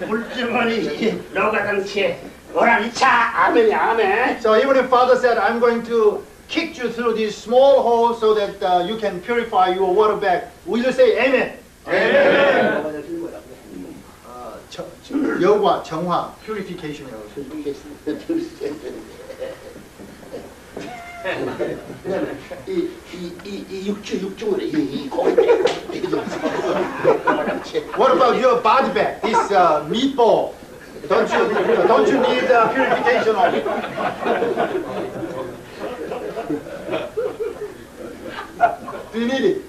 물주머니, 로가당치에 오라니 차, 아멘이야, 아멘. So even if Father said, I'm going to kick you through these small holes so that you can purify your water bag, will you say Amen? 여과, 정화, purification. 이 육중을 이 고기. What about your body bag, this meatball? Don't you need purification of it? Do you need it?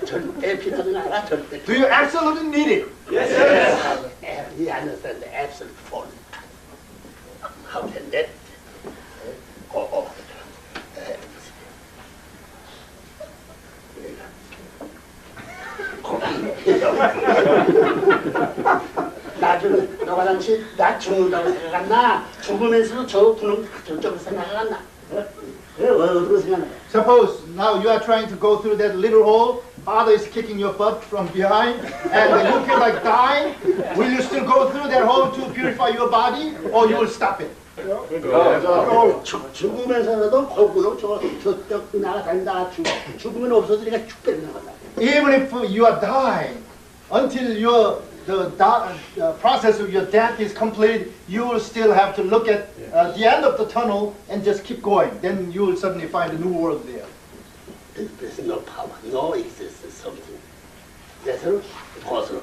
절대 필요는 않아, 절대. Do you absolutely need it? Yes. He understands the absolute fault. How can that? 나중에 너가 당시 나 죽는다고 생각했나? 죽으면서도 저 분은 저쪽으로 생각했나? 어디로 생각나? Suppose now you are trying to go through that little hole, Father is kicking your butt from behind, and you feel like dying. Will you still go through that hole to purify your body, or you will stop it? 죽으면서도 거꾸로 저쪽 나가다니다 죽으면 없어지니까 죽겠는 거다. Even if you are dying, until the process of your death is complete, you will still have to look at the end of the tunnel and just keep going. Then you will suddenly find a new world there. There's no power, no existence, something. 그래서 거기서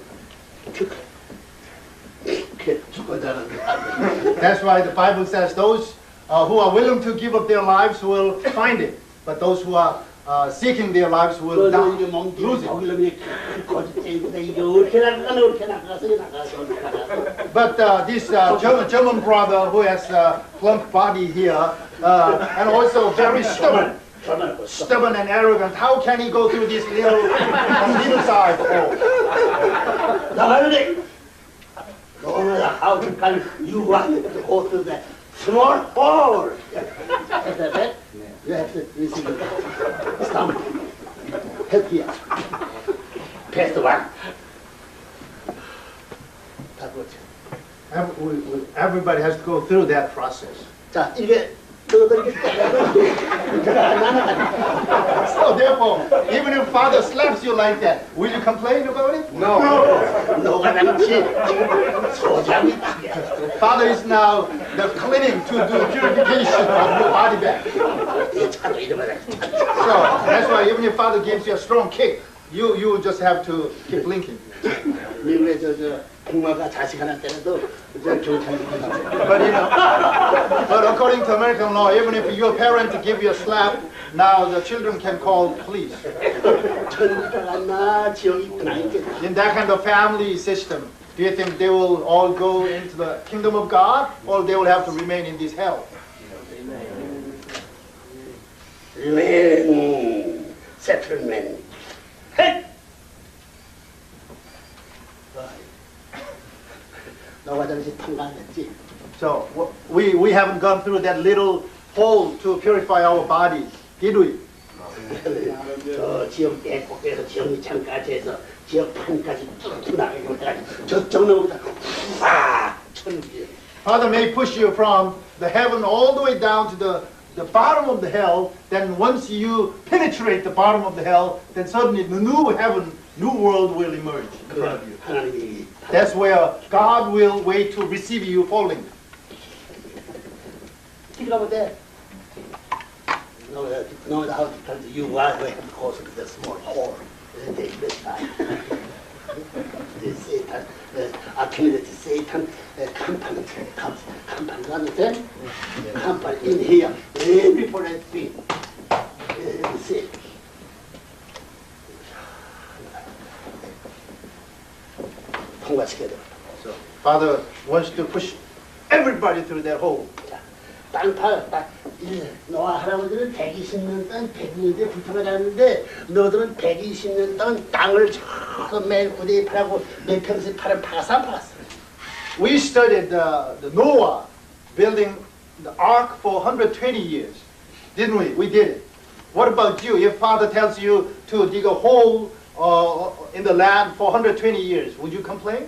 That's why the Bible says those who are willing to give up their lives will find it, but those who are seeking their lives will lose it. But this German brother who has plump body here and also very stubborn, stubborn and arrogant. How can he go through this little size hole? No matter how difficult you want to go through that small hole. After that, you have to receive the stomach. Help here. Pass the one. Everybody has to go through that process. 자, 이게 너희들이 So therefore, even if father slaps you like that, will you complain about it? No. 너가 남지 소장이 있다. Father is now the cleaning to do purification of your body back. 이 차도 이러면 So that's why even if father gives you a strong kick, you just have to keep blinking. 미국에 저 부모가 자식 하나 때려도 경찰이 But but according to American law, even if your parent give you a slap, now the children can call police. 천국가나 지옥이 있구나 이게. In that kind of family system, do you think they will all go into the kingdom of God, or they will have to remain in this hell? settlement. 너가 잠시 통과했지. So we haven't gone through that little hole to purify our body, did we? 저 지역 대국에서 지역미창까지 해서 지역판까지 쭉 나가고 저쪽 넘어다 와 천국이야. Father may push you from the heaven all the way down to the bottom of the hell. Then once you penetrate the bottom of the hell, then suddenly the new heaven, new world will emerge in front of you. 하나님이 That's where God will wait to receive you falling. 길 가보대. No matter how difficult you are, you have to go through the small hole. Take the time. The Satan, accumulated Satan, company comes. Company, understand? Company in here, every foreign thing. See. 통과시켜야 돼. So Father wants to push everybody through that hole. 너와 할아버지는 120년 동안 100년대 불평하자는데 너들은 120년 동안 땅을 저 매일 구대에 팔고 몇 평씩 파서 안 팔았어. We studied the Noah building the ark for 120 years, didn't we? We did it. What about you? If Father tells you to dig a hole in the land for 120 years, would you complain?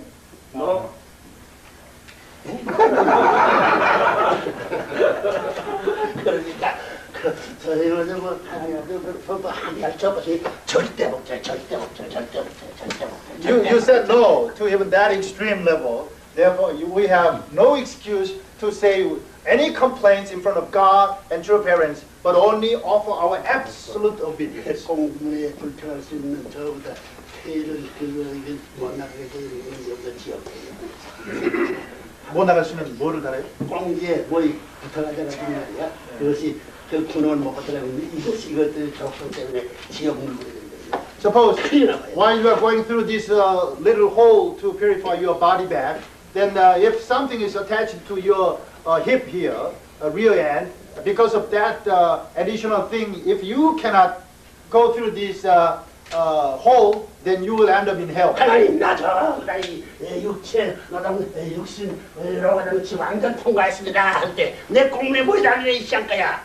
No. 그러니까 선생님은 뭐 한달 접어서 절대 먹자. You said no to even that extreme level. Therefore, we have no excuse to say any complaints in front of God and true parents, but only offer our absolute obedience. 공부에 불평할 수 있는 저보다 회의를 못 나가게 되는 여자 지역. 못 나갈 수는 뭐를 달아요? 공기에 뭐이 붙어가자는 말이야. 그것이 그 군원을 못 받으라는 이것들 적성 때문에 지역 물건이 된다. Suppose while you are going through this little hole to purify your body back, then if something is attached to your hip here, rear end, because of that additional thing, if you cannot go through this hole, then you will end up in hell. 하나님 나저 나이 육체 노동 육신으로 하는 지 완전 통과했습니다 할 때 내 공매 머리 달리는 이 시장가야.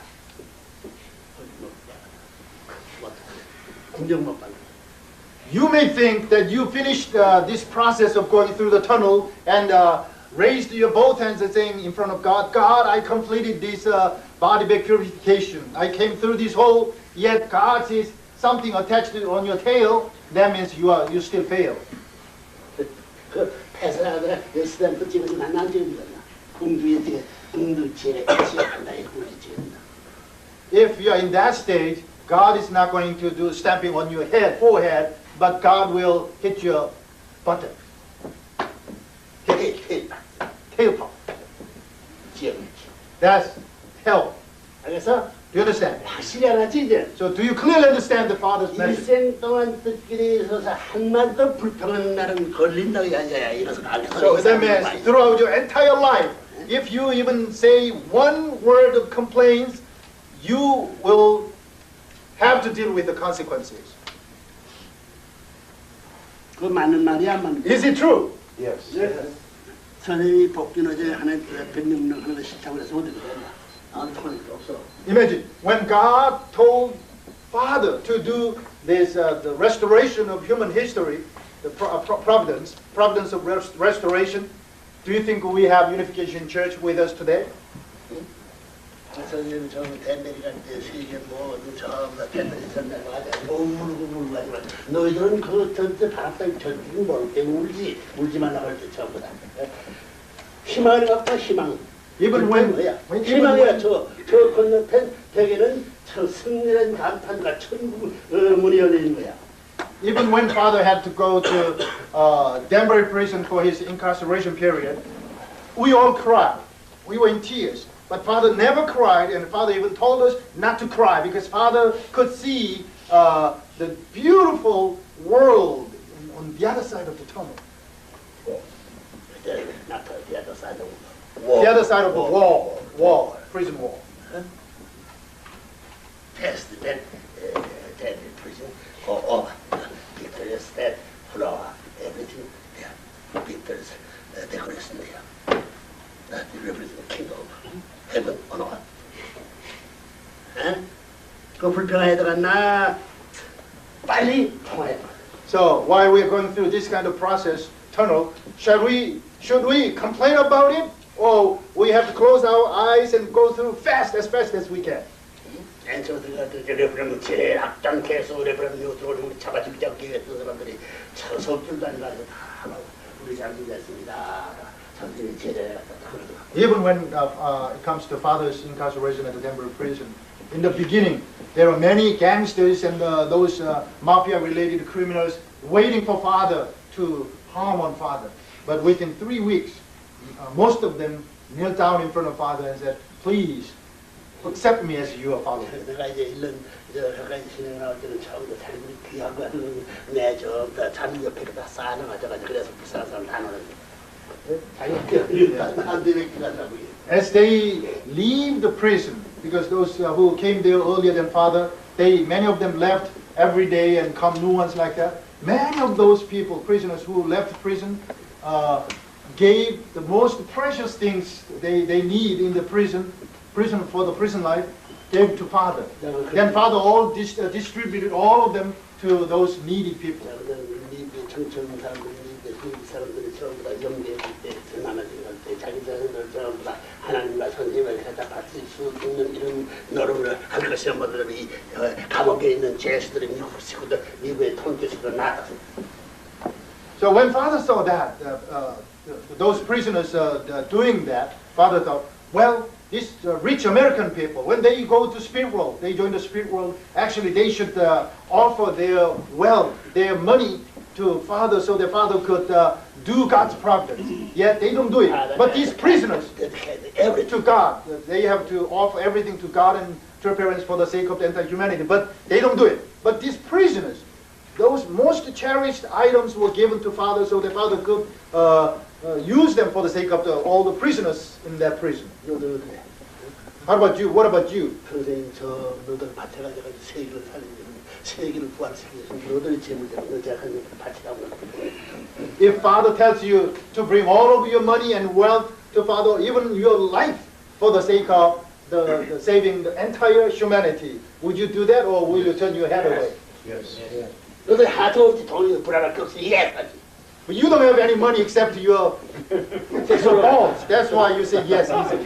공정 못 받는. You may think that you finished this process of going through the tunnel and raised your both hands and saying in front of God, God, I completed this body back purification. I came through this hole, yet God says something attached on your tail. That means you still fail. 그 패스라더라 스탬프 찍어서 난 찍어준다. 공주의 뒤에 공주지에 지역한다 이 공주지한다. If you are in that stage, God is not going to do stamping on your forehead, but God will hit your buttock, tailpop. 지역. That's hell. 알겠어? Do you understand? 확실히 알았지 이제. So do you clearly understand the Father's message? 일생 동안 뜻끼리 있어서 한마디도 불평하는 날은 걸린다고 이야기야. 이래서 So that means throughout your entire life, if you even say one word of complaints, you will have to deal with the consequences. 그 맞는 말이야 안 맞는 Is it true? Yes. 선생님이 복귀 어제 하는 변명을 하는 거 싫다고 그래서 어떻게 되나 아무 소리 없어. Imagine when God told Father to do this, the restoration of human history, the providence of restoration. Do you think we have Unification Church with us today? 선생님 저 댄데리가 세계 뭐 처음 댄데리 선생님 맞아 울고 가지고 너희들은 그 전체 바람따위 전쟁 뭘 때문에 울지 말라고 할 때 전부 다 희망을 갖고 희망 Even when 희망이야 저 건너편 벽에는 저 승리한 간판과 천국 문이 열리는 거야. Even when Father had to go to Danbury prison for his incarceration period, we all cried. We were in tears. But Father never cried, and Father even told us not to cry because Father could see the beautiful world on the other side of the tunnel. Not the other side of the The other side of the wall, prison wall. past that prison or over. Pictures that flower, everything there. Pictures, decoration there. That represents the king of heaven on earth. 그 불평에다가 나 빨리 통화해. So while we are going through this kind of process, tunnel, should we complain about it, or we have to close our eyes and go through fast as we can? 저들가 레프레면 제일 앞장캐서 레프레면 요들을 우리 잡아주기 잡기 위해서 사람들이 서서 줄도 안 가서 다 우리 장군 됐습니다. 선생님이 제대로 그러더라고요. Even when it comes to Father's incarceration at the Denver prison, in the beginning, there are many gangsters and those mafia-related criminals waiting for Father to harm on Father. But within 3 weeks, most of them knelt down in front of Father and said, "Please, accept me as your father." 내가 이제 1년 가까이 진행 나올 때는 처음부터 사람들이 귀한 거 하는 내저 자기 옆에 다 쌓아놔가지고 그래서 비싼 사람 다 넣는 안 되는 기간다고. As they leave the prison, because those who came there earlier than Father, many of them left every day and come new ones like that. Many of those people, prisoners who left prison, gave the most precious things they need in the prison for the prison life, gave to Father. Then Father all distributed all of them to those needy people. 사람들이 전부 다 영계일 때 나눠진 때 자기 자신들 전부 다 하나님과 선생님을 갖다 받을 수 있는 이런 노력을 할 것이야. 뭐들이 감옥에 있는 죄수들이 미국 식구들 미국의 통교수들 나왔다. So when Father saw that, those prisoners doing that, Father thought, well, these rich American people, when they go to spirit world, they join the spirit world, actually they should offer their wealth, their money to Father so that Father could do God's providence. Yet they don't do it. But these prisoners, to God, they have to offer everything to God and to their parents for the sake of the entire humanity. But they don't do it. But these prisoners, those most cherished items were given to Father so that Father could use them for the sake of all the prisoners in that prison. How about you? What about you? 선생님 저 너들 밭에 가서 세계를 살리는 세계를 부활시키기 위해서 너들이 재물대로 너희가 하는 밭이라고. If Father tells you to bring all of your money and wealth to Father, even your life for the sake of the saving the entire humanity, would you do that, or will you turn your head away? Yes. 너들 하도 없이 돈이 불안할 게 없어 이해까지. But you don't have any money except your balls. That's why you say yes easily.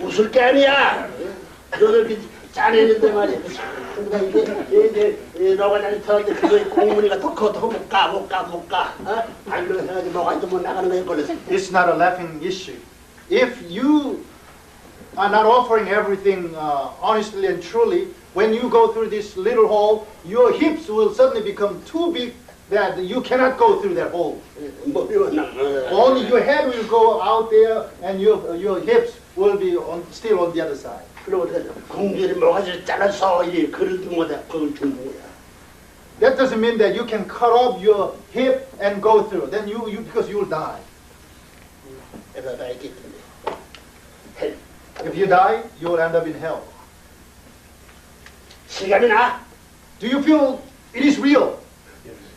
웃을 게 아니야. 너들 짜내는데 말이야. 이게 너가 터는데 그거에 공문이가 더 못 가. 발로 해가지고 뭐가 또 못 나가는 거야 걸렸어. It's not a laughing issue. If you are not offering everything honestly and truly, when you go through this little hole, your hips will suddenly become too big that you cannot go through that hole. Only your head will go out there, and your hips will be still on the other side. 공기를 뭐가지고 잘라서 이래 그걸 못해 그걸 주는 거야. That doesn't mean that you can cut off your hip and go through. Then because you will die. If you die, you will end up in hell. 시간이 나. Do you feel it is real?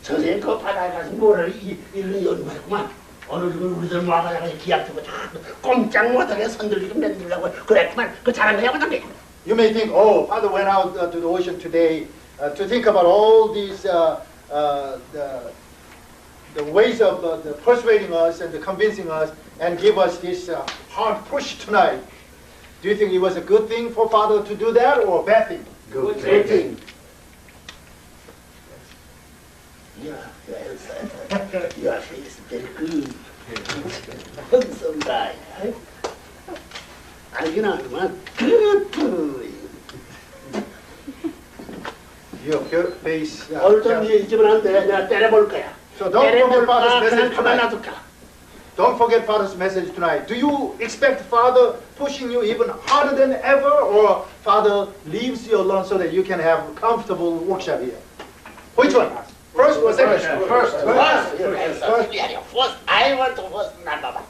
선생님 그 바다에 가서 뭐를 이런 연구했구만. 어느 누구 우리들 모아가지고 기약 두고 꼼짝 못하게 손들고 만들려고 그랬구만. 그 잘한 거야 그다음에. You may think, oh, Father went out to the ocean today to think about all these the ways of the persuading us and the convincing us and give us this hard push tonight. Do you think it was a good thing for Father to do that or a bad thing? Good thing. Yeah, your face is very good. Handsome guy. 알긴 하지만 Your face. 얼좀 잊으면 안 돼. 내가 때려볼 거야. So don't forget Father's message 그냥 가만 tonight. 놔둘까? Don't forget Father's message tonight. Do you expect Father pushing you even harder than ever, or Father leaves you alone so that you can have a comfortable workshop here? Which one? First or second? First. First. I want to first number one.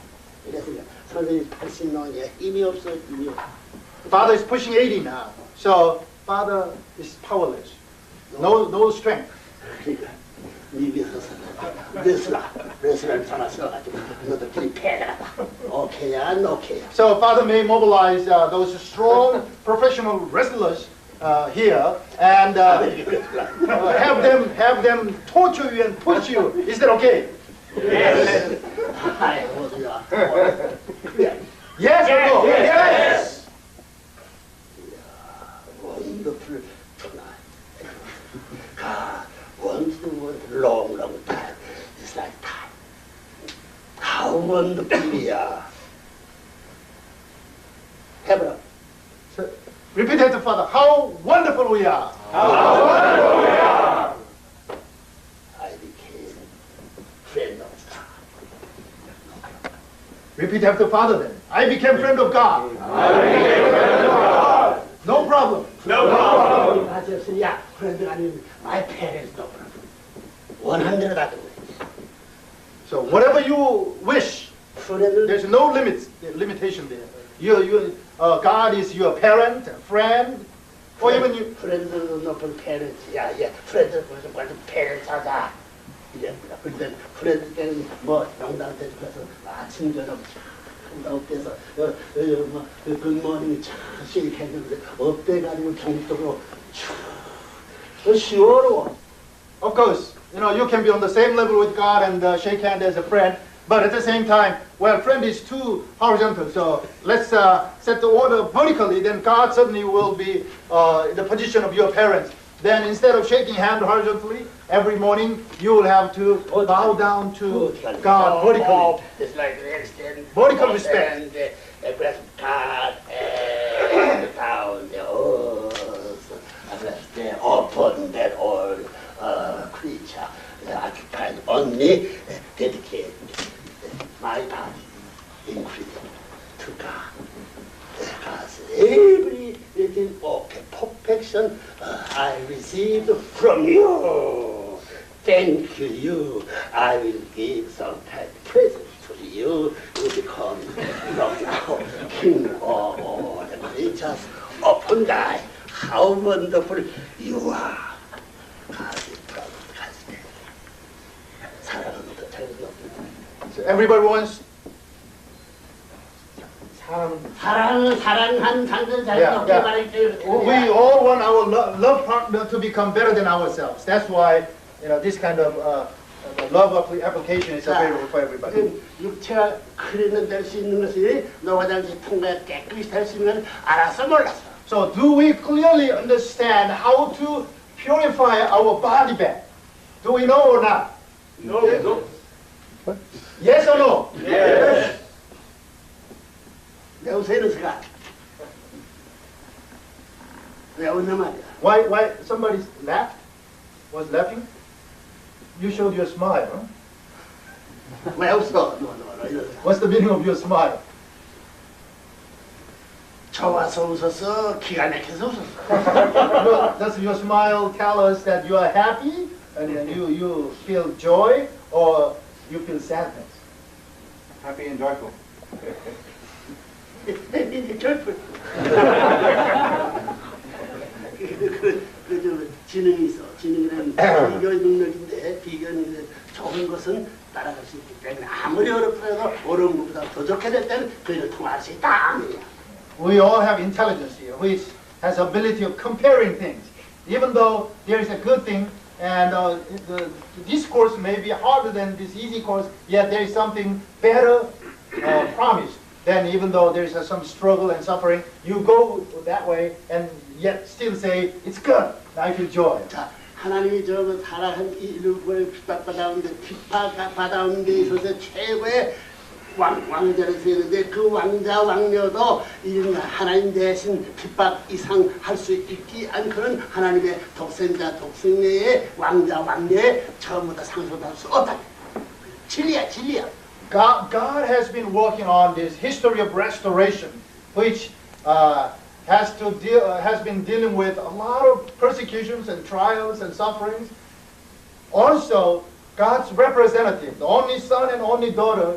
이랬으니까 선생님 80명에 힘이 없어 힘이 없어. Father is pushing 80 now, so Father is powerless. No strength. 그러니까 미국에서 레슬러를 전화해가지고 너들끼리 패나가봐. 오케이야, 오케이야. So Father may mobilize those strong professional wrestlers here and have them torture you and push you. Is that okay? Yes. 아이고야. Yes or no? Yes. Wonderful tonight. God wants to work long time. It's like time. How wonderful we are. Have it up. So, repeat after Father. How wonderful we are. How wonderful we are. I became friend of God. Repeat after Father then. I became friend of God. I became friend of God. No problem. No problem. 가졌으니야 friend가 아닌 my parents no problem. 100 하도. So whatever you wish, friend there's no limitation there. God is your parent, friend, or even you. friend도 높은 parents. 야, friend 무슨 무슨 parents 하자. 이제 근데 friend 때는 뭐 영당한테 가서 아침 저녁 업돼서 뭐 굿모닝 씩 했는데 업돼 가지고 정적으로 쉬워로. Of course, you can be on the same level with God and shake hand as a friend, but at the same time, well, friend is too horizontal, so let's set the order vertically, then God certainly will be in the position of your parents. Then instead of shaking hand horizontally every morning, you will have to bow down to God vertically. It's like extend Vertical respect. and bless God and down the earth. Bless the open that all creature occupied only dedicate my body increase to God. Because everything okay, perfection I received from you. Thank you. I will give some kind of present to you. You become now king of all the creatures upon thy. How wonderful you are. So everybody wants. 사랑한 상대 잘 높게 말해줘. We all want our love partner to become better than ourselves. That's why this kind of love application is available for everybody. 육체가 그리는 될 수 있는 것이 노화장지 통과해 깨끗이 될 수 있는 건 알아서 몰랐어. So do we clearly understand how to purify our body back? Do we know or not? No. Yes or no? Yes. 내 웃어는 수가. 왜 웃는 말이야? Why somebody laughed? Was laughing? You showed your smile, huh? 왜 웃어? 너. What's the meaning of your smile? 좋아서 웃었어. 기가 막혀서 웃었어. Does your smile tell us that you are happy and you feel joy, or you feel sadness? Happy and joyful. 결핍. 그 지능이 있어. 지능이란 비교 능력인데 비교 능력 좋은 것은 따라갈 수 있기 때문에 아무리 어렵더라도 어려운 것보다 더 좋게 될 때는 그 일을 통할 수 있다. We all have intelligence here, which has ability of comparing things. Even though there is a good thing, and this course may be harder than this easy course, yet there is something better promised. Then even though there is some struggle and suffering, you go that way and yet still say, it's good, I feel joy. 자, 하나님이 저 살아간 인류를 핍박받아오는데 핍박받아오는 데 있어서 최고의 왕자를 세우는데 그 왕자 왕녀도 이런 하나님 대신 핍박 이상 할 수 있지 않고는 하나님의 독생자 독생녀의 왕자 왕녀의 처음부터 상속할 수 없다. 진리야 진리야. God has been working on this history of restoration, which has been dealing with a lot of persecutions and trials and sufferings. Also, God's representative, the only son and only daughter,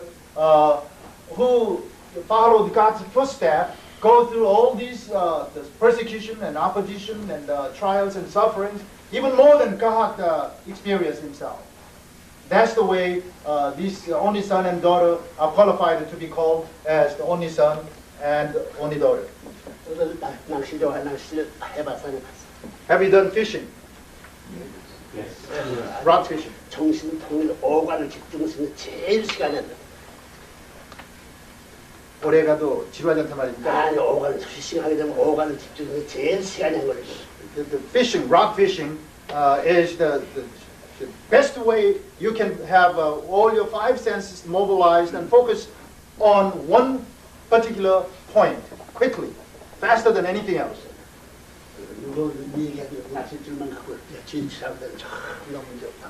who followed God's footsteps, go through all these this persecution and opposition and trials and sufferings, even more than God experienced himself. That's the way these only son and daughter are qualified to be called as the only son and only daughter. 낚시 좋아 낚시 해봤어 안 해봤어? Have you done fishing? Yes. Rod fishing. 정신 통일 오관을 집중시키는 제일 시간이 안 돼. 오래 가도 지루하지 않단 말입니다. 아니 오관을 피싱하게 되면 오관을 집중시키는 제일 시간이 안 걸리죠. The fishing, rod fishing, is the best way you can have all your five senses mobilized and focused on one particular point quickly, faster than anything else. 이거 얘기하기 낚싯줄만 갖고 진실하고 참 너무 문제 없다.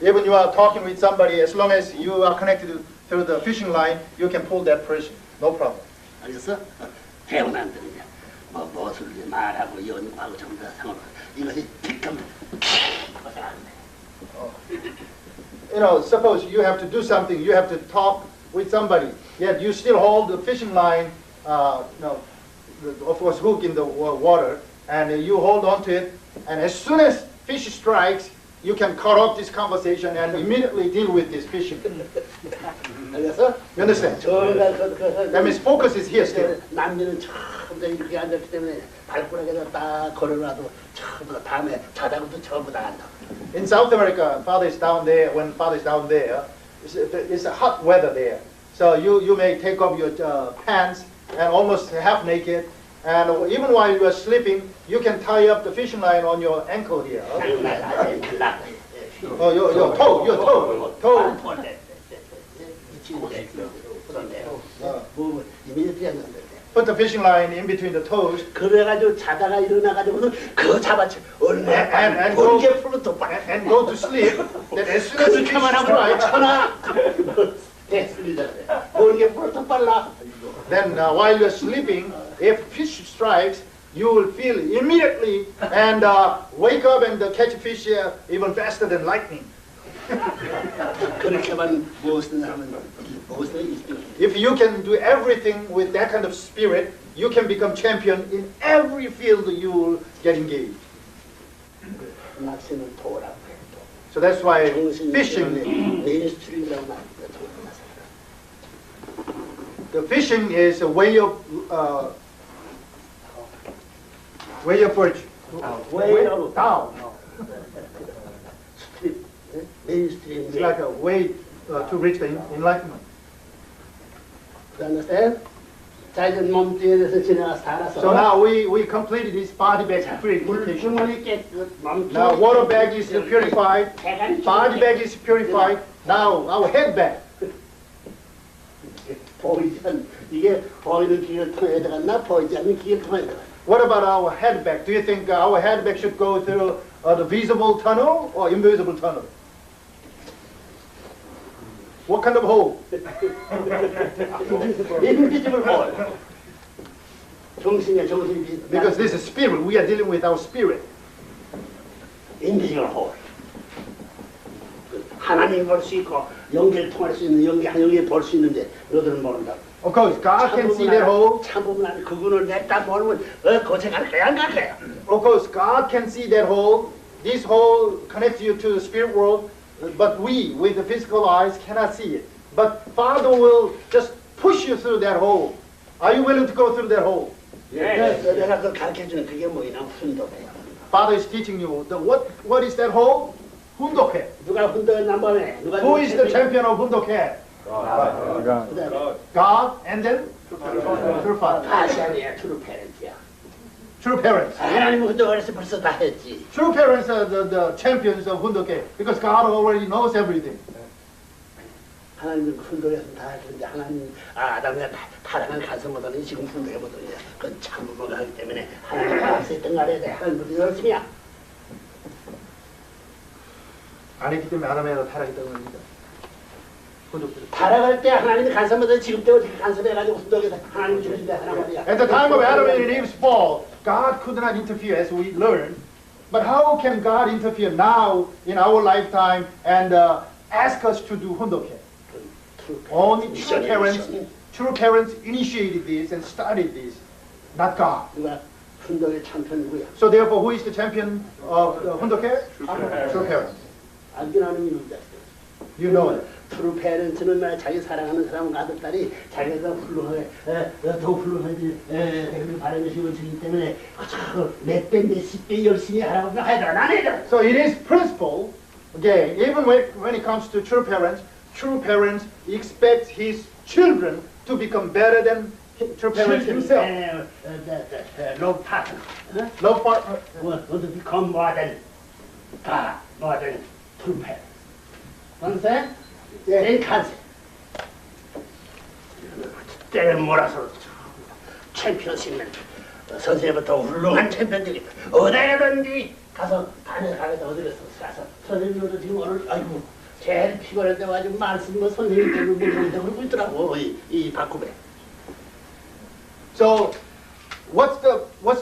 Even you are talking with somebody, as long as you are connected through the fishing line, you can pull that person, no problem. 알겠어? 태어난다는데 뭐 무엇을 말하고 연구하고 전부 다 상관없어. 이것이 픽하면 고생하는데. You know, suppose you have to do something, you have to talk with somebody, yet you still hold the fishing line, of course, hook in the water, and you hold on to it, and as soon as fish strikes, you can cut off this conversation and immediately deal with this fishing. 알겠어? You understand? That means focus is here still. 남녀는 처음부터 이렇게 앉았기 때문에 발가락에다 딱 걸어놔도 처음부터 밤에 자다가도 처음부터 안다. In South America, Father is down there. When Father is down there, it's a hot weather there. So you may take off your pants and almost half naked. And even while you are sleeping, you can tie up the fishing line on your ankle here. Oh, your toe. Put the fishing line in between the toes. 그래가지고 자다가 일어나가지고는 그거 잡아쳐. And go to sleep. Then as soon as the fish strikes, then while you are sleeping, if fish strikes, you will feel immediately and wake up and catch fish even faster than lightning. If you can do everything with that kind of spirit, you can become champion in every field you will get engaged. So that's why fishing, the fishing is a way of virtue. Down. It's like a way to reach the enlightenment. You understand? 자 이제 몸뚱이에 대해서 지나가서 다 알았어. So now we completed this body bag purification. Now water bag is purified, body bag is purified. Now our head bag. 이게 보이는 길을 통해 들어갔나 보이지 않는 길을 통해 들어갔나? What about our head bag? Do you think our head bag should go through the visible tunnel or invisible tunnel? What kind of hole? Invisible hole. 정신이야 정신이. Because this is spirit. We are dealing with our spirit. Invisible hole. 하나님 볼 수 있고 연기를 통할 수 있는 연기 볼 수 있는데 너희들은 모른다. Of course, God can see that hole. 참부분 안에 그분을 냈다 모르면 고생할 거야 안 갈 거야. Of course, God can see that hole. This hole connects you to the spirit world, but we, with the physical eyes, cannot see it. But Father will just push you through that hole. Are you willing to go through that hole? 내가 그 가르쳐주는 그게 뭐냐 훈도회야. Father is teaching you. What is that hole? 훈독회. 누가 훈도회 남방에 누가 Who is the champion of 훈독회? God, and then through Father. 파시아니야 트루 페렌트야. True parents. 하나님 훈도회에서 벌써 다 했지. True parents are the champions of 훈독회 because God already knows everything. 하나님은 훈도회에서 다 했는데 하나님 아담이가 타락한 가슴보다는 지금 훈도회보다는 그건 참부모가 하기 때문에 하나님 앞서 있던 거 알아야 돼. 하나님은 열심이야. 안 했기 때문에 아담에가 타락했다는 겁니다. 타락할 때 하나님이 간섭보다 지금 때 어떻게 간섭해가지고 훈도회에서 하나님이 주신다 하나 말이야. At the time of Adam and Eve's fall, God could not interfere as we learned. But how can God interfere now in our lifetime and ask us to do 훈독회? Only true parents initiated this and started this, not God. 누가 훈도회 참편 누구야? So therefore, who is the champion of the 훈독회? True parents. 알긴 아는 이유인데. You know it. 트루 페렌트는 자기 사랑하는 사람 아들딸이 자기가 훌륭하게 더 훌륭하게 되기를 바라는 것을 주기 때문에 몇 배, 몇십 배 열심히 하라고 하더라. 안 해도. So it is principle. Again, even when it comes to true parents expect his children to become better than true parents himself. Love partner. Love partner. Want to become more than true parents. Understand? 내 간세. 때를 몰아서 챔피언십은 선생님부터 훌륭한 챔피언들이 어디에 가든지 가서 반에 가서 어디를 가서 선생님도 지금 오늘 아이고 제일 피곤한데 가지고 말씀 뭐 선생님 때문에 모른다고 그러고 있더라고 이 바꾸배. So, what's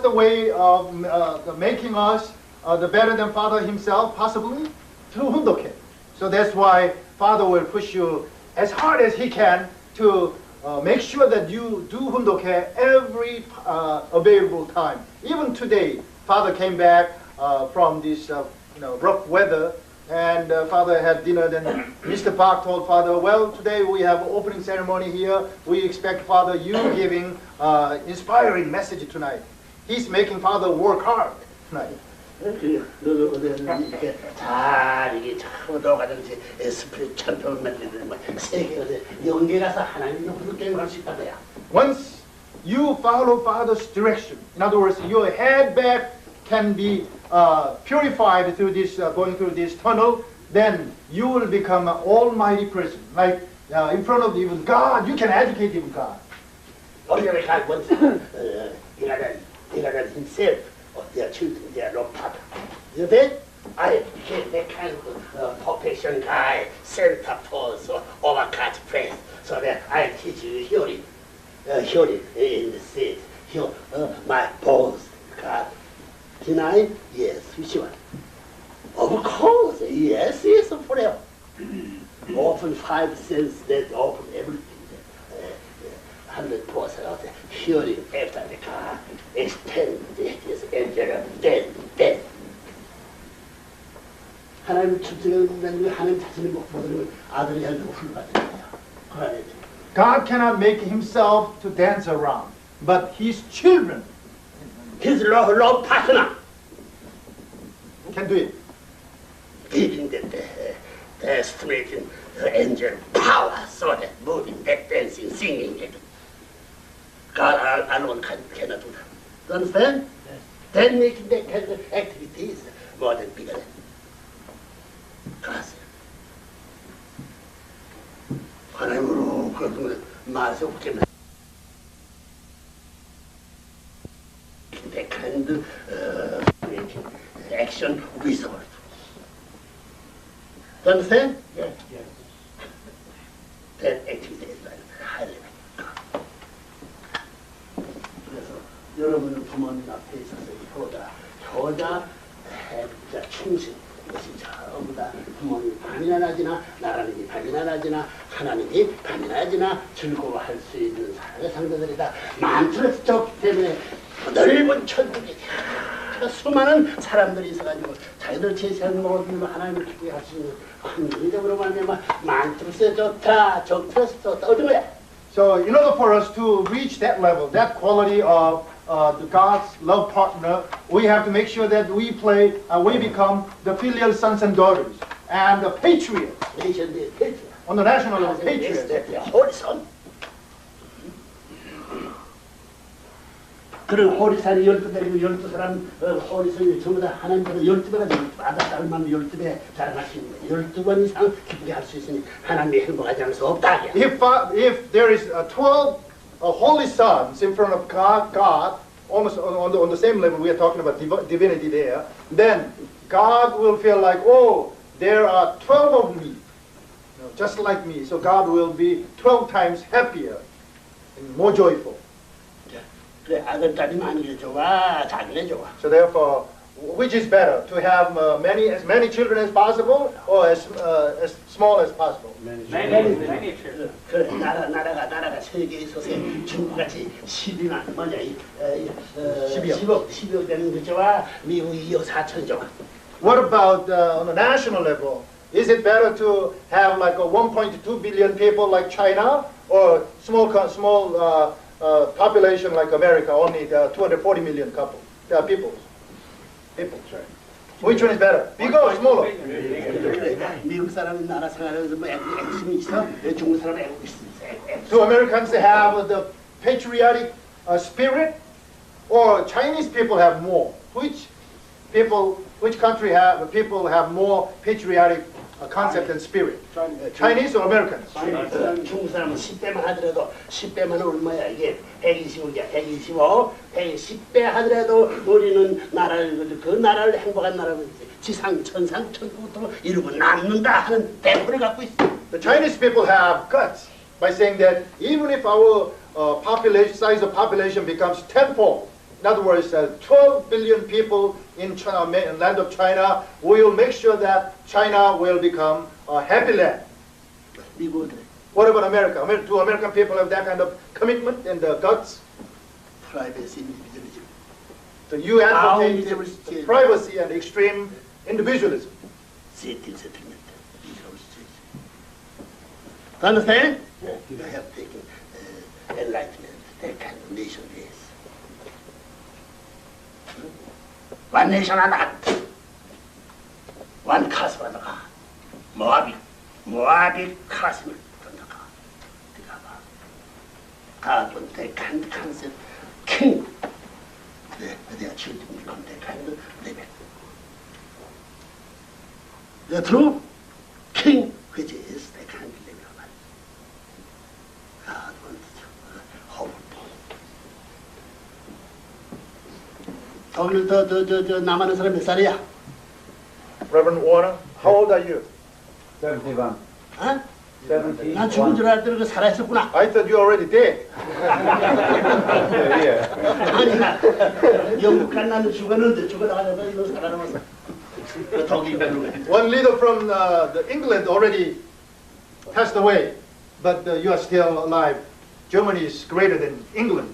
the way of making us the better than Father himself? Possibly through 훈독회. So that's why Father will push you as hard as he can to make sure that you do 훈독회 every available time. Even today, Father came back from this rough weather, and Father had dinner. Then Mr. Park told Father, "Well, today we have opening ceremony here. We expect Father you giving inspiring message tonight." He's making Father work hard tonight. 너도 이렇게 잘 이게 참 너가든지 스피릿 챔피언 만들는 뭐 세계가 연계 가서 하나님의 훈독회에 갈 수 있다고야. Once you follow Father's direction, in other words, your head back can be purified through this, going through this tunnel, then you will become an almighty person. Like in front of even God, you can educate even God. 우리가 갈 once 이가는 himself. Their children, their love partner. You bet? I became that kind of perfection guy, Santa Claus, overcut face. So that I teach you hearing in the seat. Hear my bones. God. Deny? Yes, which one? Of course, yes, forever. Open 5 senses that open everything. 100% of the hearing after the car extend this angel then. 하나님 축제를 하나님 자신의 목보다는 아들이 하는 훌륭하다. 그러네. God cannot make himself to dance around, but his children His love partner can do it. giving them the estimating the angel power so that moving, that dancing, singing. God alone cannot do that. You understand? Yes. Then making that kind of activities more than bigger than God. 하나님으로 그런 말에서 웃기면 that kind of making action visible. You understand? Yes. Yes. That activity is like highly. 여러분은 부모님 앞에 있어서 효자, 충신, 이것이 전부 다 부모님이 밤이나 낮이나 나라님이 밤이나 낮이나 하나님이 밤이나 낮이나 즐거워할 수 있는 사랑의 상대들이다. 만투에서 졌기 때문에 넓은 천국이 수많은 사람들이 있어가지고 자기들 제시하는 모든 걸 하나님을 기쁘게 할 수 있는 긍정적으로 말하면 만투에서 좋다, 적투에서 좋다. 어떤 거야? So in order for us to reach that level, that quality of God's love partner, we have to make sure that we become the filial sons and daughters and the patriots. 네이션들의 페이트. On the national level, patriots. 호리선. 그런 호리산이 12배이고 12사람 호리선이 전부 다 하나님께서 12배가 아들 만면 12배 자랑하시는 거예요. 12번 이상 기쁘게 할 수 있으니 하나님이 행복하지 않을 수 없다. If there is 12 holy sons in front of God, almost on the same level, we are talking about divinity there, then God will feel like, oh, there are 12 of me, just like me. So God will be 12 times happier and more joyful. 그래 아들 딸이 많은 게 좋아, 자기네 좋아. So therefore, which is better, to have as many children as possible, or as small as possible? Many children. 그래 나라가 세계에 있어서 중국같이 12만 뭐냐 10억 되는 거 좋아, 미국이 2억 4천 좋아. What about on a national level? Is it better to have like a 1.2 billion people like China, or small population like America, only 240 million people? Right. Which one is better? Bigger or smaller? 그래 미국 사람이 나라 생활하면서 뭐 애국심이 있어? 중국 사람은 애국심이 있어. Do Americans have the patriotic spirit, or Chinese people have more? Which country people have more patriotic concept and spirit? Chinese or Americans? 중국 사람은 10배만 하더라도 10배만 얼마야 이게 125야 125 10배 하더라도 우리는 그 나라를 행복한 나라로 지상 천상 천국부터 이루고 남는다 하는 대부를 갖고 있어. The Chinese people have guts by saying that even if our size of population becomes tenfold, in other words, 12 billion people in China, land of China, we will make sure that China will become a happy land. 미국은 What about America? Do American people have that kind of commitment and guts? 프라이버시 인디비주얼리즘. So you advocate the privacy and extreme individualism. 세팅멘트. Understand? You have taken enlightenment. That kind of nation is. One nation and not. One cause for the God. Moabit cosmic from the God. God will take kind of concept. King. Their children become that kind of living. The true king, which is the kind of living life. God wants to hold. 오늘 남아는 사람 몇 살이야? Reverend Warner, how old are you? 71. 어? 70. 난 죽은 줄 알았더니 살아있었구나. I thought you already dead. 아니야. 영국 간 나는 죽었는데 죽어나가자마자 이거 살아남았어. 독일 배로 가. One leader from the England already passed away, but you are still alive. Germany is greater than England.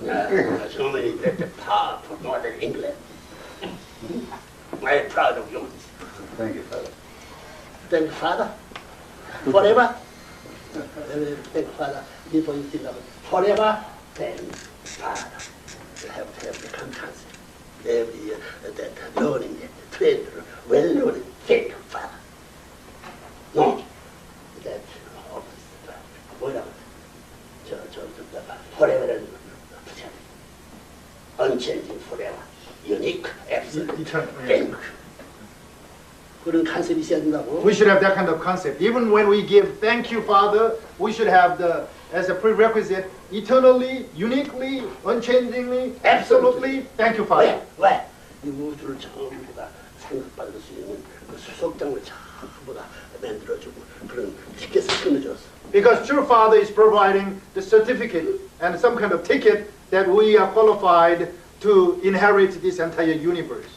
Germany is powerful more than England. I'm proud of you. Thank you, Father. Thank Father. Forever. Thank Father. Before you think of it. Forever. Thank Father. You have to have the contact. Every year, that learning, trained, well learning. Thank you, Father. No. That whatever. Forever. Unchanging forever. Unique, absolute. Thank you. 그런 컨셉이 있어야 된다고. We should have that kind of concept. Even when we give thank you, Father, we should have as a prerequisite, eternally, uniquely, unchangingly, absolutely, thank you, Father. 왜? 이 우주를 전부 다 생각받을 수 있는 그 수속장을 전부 다 만들어주고 그런 티켓을 끊어줬어. Because true Father is providing the certificate and some kind of ticket that we are qualified to inherit this entire universe.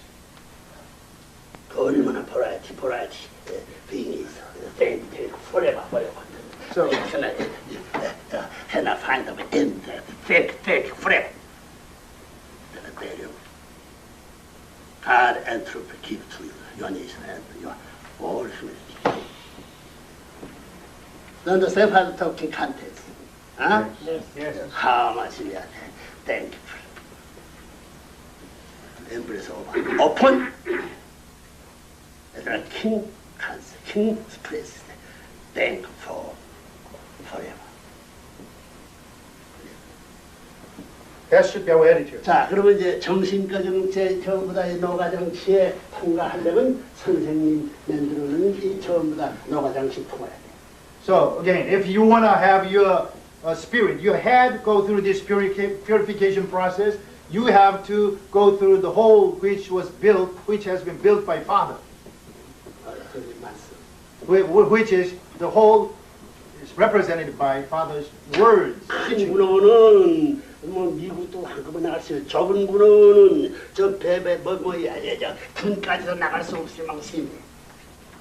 얼마나 버라이티 thing is thank forever. So, cannot find an end. Thank forever. God and truth give to you your nation and your all humanity. You understand how to talk in context? Huh? Yes. How much we are thankful. Embrace over. Open. As a king comes, king's place. Thankful forever. that should be our attitude. 자, 그러면 이제 정신과정제 전부 다의 노가정시에 통과하려면 선생님 만들어놓은 이 전부 다 노가정시 통과해야 돼. So again, if you want to have your spirit, your head go through this purification process, you have to go through the whole which has been built by Father, 선생님 말씀. which is the whole is represented by Father's words. 큰 군어는 뭐 미국도 한꺼번에 나갈 수 있어요. 좁은 군어는 저 배배 저 군까지도 나갈 수 없을 망심이.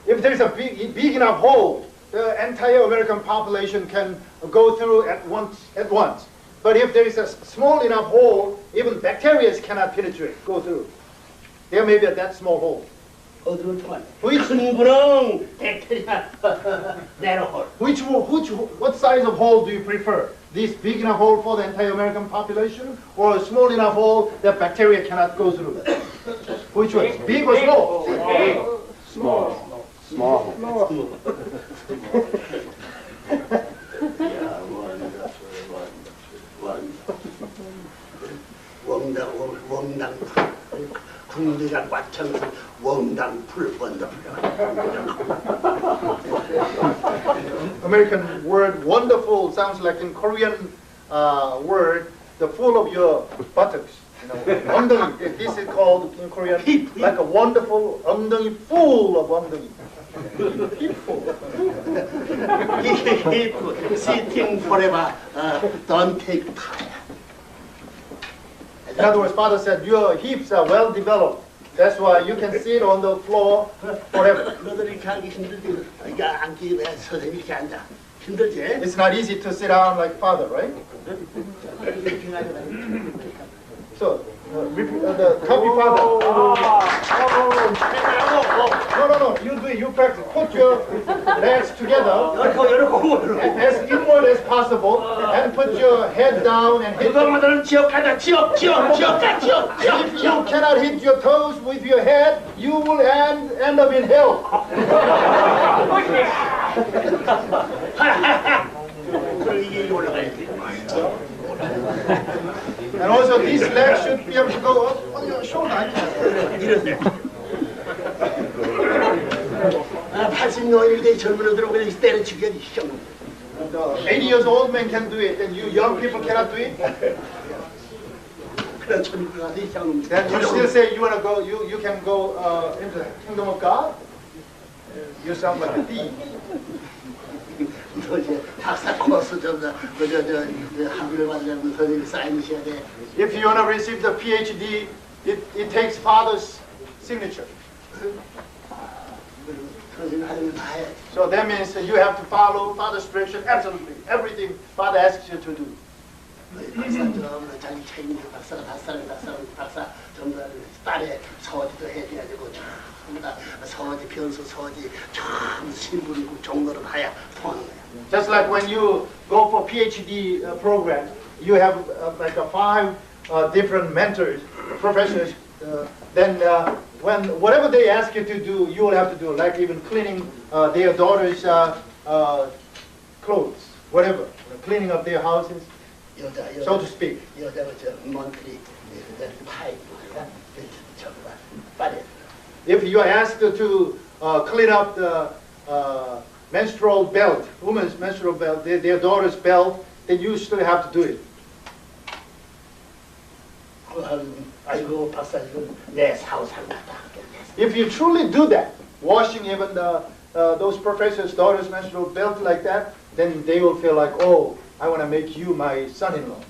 If there's a big enough hole, the entire American population can go through at once. But if there is a small enough hole, even bacteria cannot go through. There may be that small hole. 어디로 통하냐? 큰 군어 백테리아 내로홀. What size of hole do you prefer? This big enough hole for the entire American population, or a small enough hole that bacteria cannot go through? Which one? Big or small? Small. 원당 군대장 과천수 원당 원더풀. American word wonderful sounds like in Korean word the full of your buttocks. 엉덩이. This is called in Korean like a wonderful 엉덩이 full of 엉덩이. Sitting forever, don't take time. In other words, Father said your hips are well developed. That's why you can sit on the floor forever. 너들 이렇게 하기 힘들지? 이게 앉기 왜 선생님 이렇게 앉아? 힘들지? It's not easy to sit down like Father, right? So, the copy Father. No. You do it. You practice. Put your legs together as inward as possible, and put your head down and hit. 그거만은 지옥 가자. 지옥. If you cannot hit your toes with your head, you will end up in hell. 이게 올라가야지. And also, these legs should be able to go up on your shoulder. 이러세요. 80년대 젊은 애들은 그냥 때려치게 시켜. 80 years old men can do it, and you young people cannot do it. 그래 천국 가서 시작하면 Then you still say you want to go, you can go into the kingdom of God? You sound like a thief. 이제 박사 코스 저 학위를 받으려면 선생님이 사인이셔야 돼. If you want to receive the PhD, it takes Father's signature. 선생님 하려면 다 해. So that means that you have to follow Father's direction absolutely. Everything Father asks you to do. 박사 좀 자기 책임져 박사가 박사 전부 다 딸에 서지도 해줘야 되고 전부 다 서지 변수 서지 참 신분 종로를 봐야 통하는 거야. Just like when you go for PhD program, you have like 5 different mentors, professors. Then when whatever they ask you to do, you will have to do. Like even cleaning their daughters' clothes, whatever, cleaning up their houses, so to speak. 여자가 저 monthly 파이프 전부 다 빨래. If you are asked to clean up the menstrual belt, women's menstrual belt, their daughter's belt, then you still have to do it. 아이고 박사 지금 내 사우상 같다. If you truly do that, washing even those professors' daughters' menstrual belt like that, then they will feel like, oh, I want to make you my son-in-law.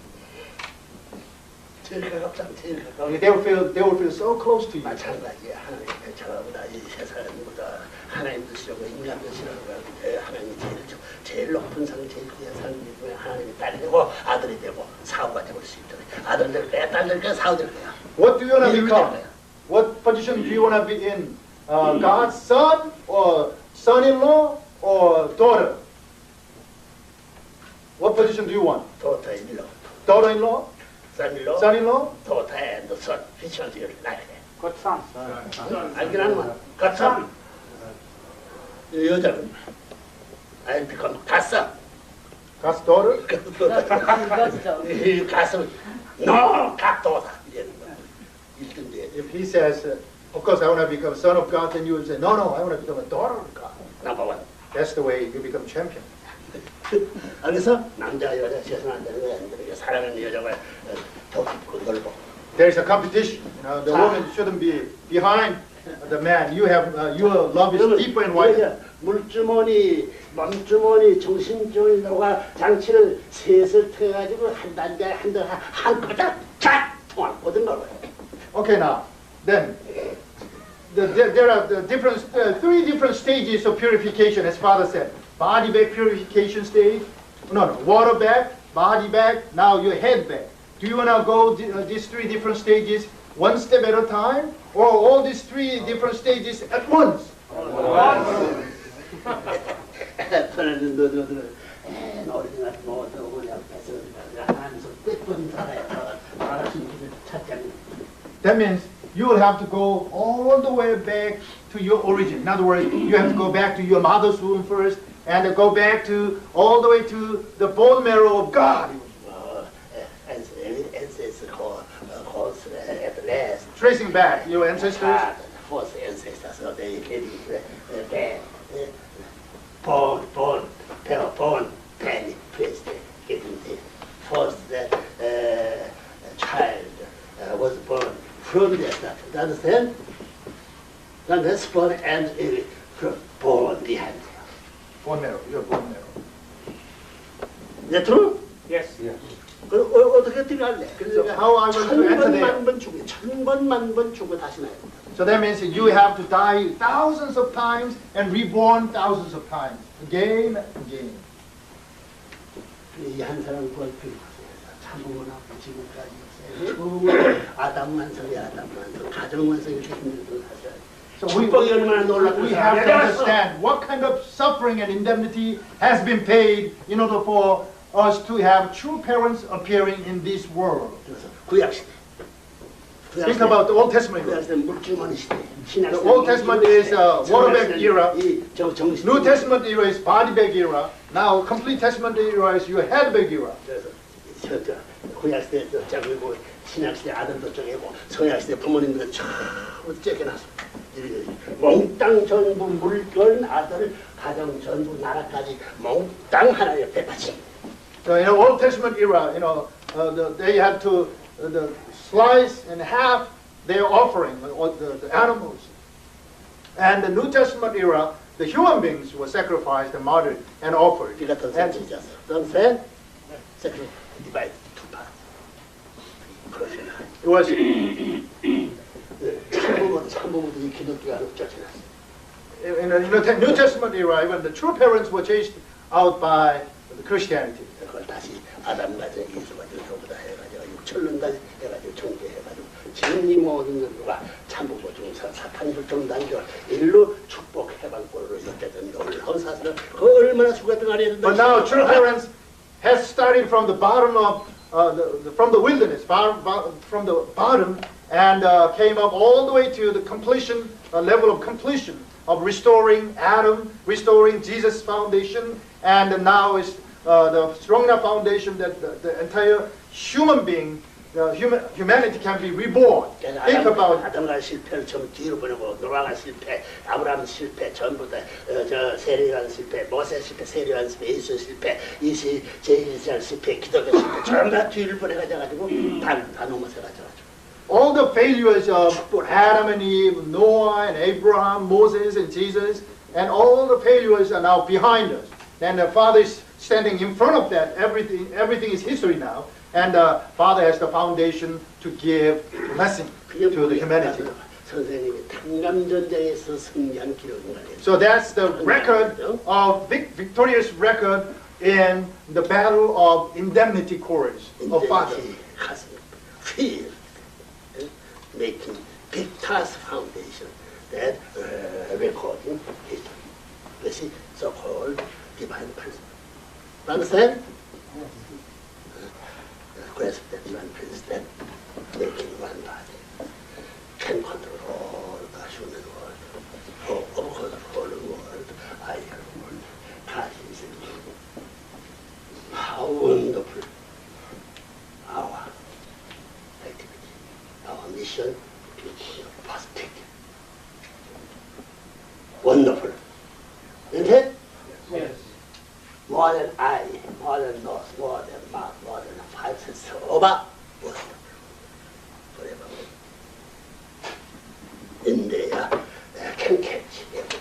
제일 가깝다 제일 가까워. They will feel so close to you. 마찬가지야. 하나님께 저보다 이 세상보다 하나님도 싫어하고 인간도 싫어하고 하나님이 제일 높은 상, 제일 귀한 상이 하나님의 딸이 되고 아들이 되고 사후가 되고 수 있도록 아들 될 거야, 딸 될 거야, 사후 될 거야. What do you want to 이름이 될 become? 거야. What position do you want to be in? God's son or son-in-law or daughter? What position do you want? daughter-in-law, Daughter-in-law? son-in-law, Son-in-law? daughter and son. Which one do you like? Good son. 알긴 하는 godson. 여자는 I'll become godson. God's daughter? 이 가슴 no goddaughter 이러는 거야. 1등 돼야 돼. If he says, of course I want to become son of God, then you would say, no, I want to become a daughter of God. Number one. That's the way you become champion. 그래서 남자 여자 세상 안 되는 거야. 사랑하는 여자가 더 깊고 넓어. There's a competition. The woman shouldn't be behind the man. You have your love is deeper and wider. 물주머니, 몸주머니, 정신주머니가 장치를 셋을 태가지고 한 단계 한 바닥 쫙 통할 모든 걸. Okay, now then there are three different stages of purification, as Father said. Body bag purification stage. No, water bag, body bag. Now your head bag. Do you want to go these three different stages one step at a time, or all these three different stages at once? 편안한 너희들은 어린이 같은 우리 앞에서 하나님께서 떼뻔히 살아야 알아주는 길을 찾지 않는. That means you will have to go all the way back to your origin. In other words, you have to go back to your mother's womb first, and go back to all the way to the bone marrow of God. ancestors calls at last. Tracing back your ancestors. First ancestors, so they came born, penny, placed, getting the first child was born from that stuff. You understand? Then that's born and born behind. Bone marrow, your bone marrow. Is that true? Yes. 그럼 어떻게 들어갈래? So how I will enter there? 천번 죽어, 천번 죽어 다시 나요. So that means that you have to die thousands of times and reborn thousands of times, again and again. 이한 사람 구할 필요 없어요. 참부모하고 지금까지 처음으로 아담 완성이 가정 완성이 이렇게 힘들던 하셔야 So 축복이 얼마나 놀랍고 we have to understand what kind of suffering and indemnity has been paid in order for us to have true parents appearing in this world. 그래서 구약시대. Think about the Old Testament. 구약시대 물주머니 시대. The Old Testament is water bag era. New Testament era is body bag era. Now complete Testament era is your head bag era. 그래서 구약시대 저기고 신약시대 아들도 저기고 성약시대 부모님들은 전부 쫓겨났어. 몽땅 전부 물건 아들 가정 전부 나라까지 몽땅 하나님 옆에 바친. So in the Old Testament era, they had to slice in half their offering, the animals. And the New Testament era, the human beings were sacrificed and martyred and offered. 비같은 선지자서. Understand? Sacrifice divide two parts. It was 참부모도 이 기독교가 쫓겨났어. in the New Testament era, even the true parents were chased out by the Christianity. 그걸 다시 아담 가정 예수가지고 저보다 해가지고 육천년까지 해가지고 정죄해가지고 지금 이 모든 것과 참부모 중사 사탄 불정단교 일로 축복 해방권으로 이렇게된 놀라운 사실을 그 얼마나 수고했던 아래에 But now true parents has started from the bottom of from the wilderness, from the bottom, and came up all the way to the completion level of completion of restoring Adam, restoring Jesus' foundation, and now is the strong enough foundation that the entire human being, humanity can be reborn. Think about 아담과 실패를 전부 뒤로 보내고 노아가 실패, 아브라함 실패, 전부 다저 세례요한 실패, 모세 실패, 세례요한 실패, 예수 실패, 제일장 실패, 기독교 실패, 전부 다 뒤를 보내가지고 다 넘어서가지고. all the failures of Adam and Eve, Noah and Abraham, Moses and Jesus, and all the failures are now behind us. And the Father is standing in front of that. Everything is history now. And the Father has the foundation to give blessing to the humanity. 선생님이 탕감전쟁에서 승리한 기록인 거예요. So that's the record of victorious record in the battle of indemnity chorus of father. 가슴 feel making big task foundation that recording history. This is so-called divine principle. Understand? Grasp that divine principle, making one body can control all the human world, of course, whole world, higher world, parties. How wonderful our activity, our mission to positive. Wonderful. Isn't it? Yes. More than I, more than those, more than Mark, more than 5 cents over. Wonderful. Forever. In there, they can catch everything.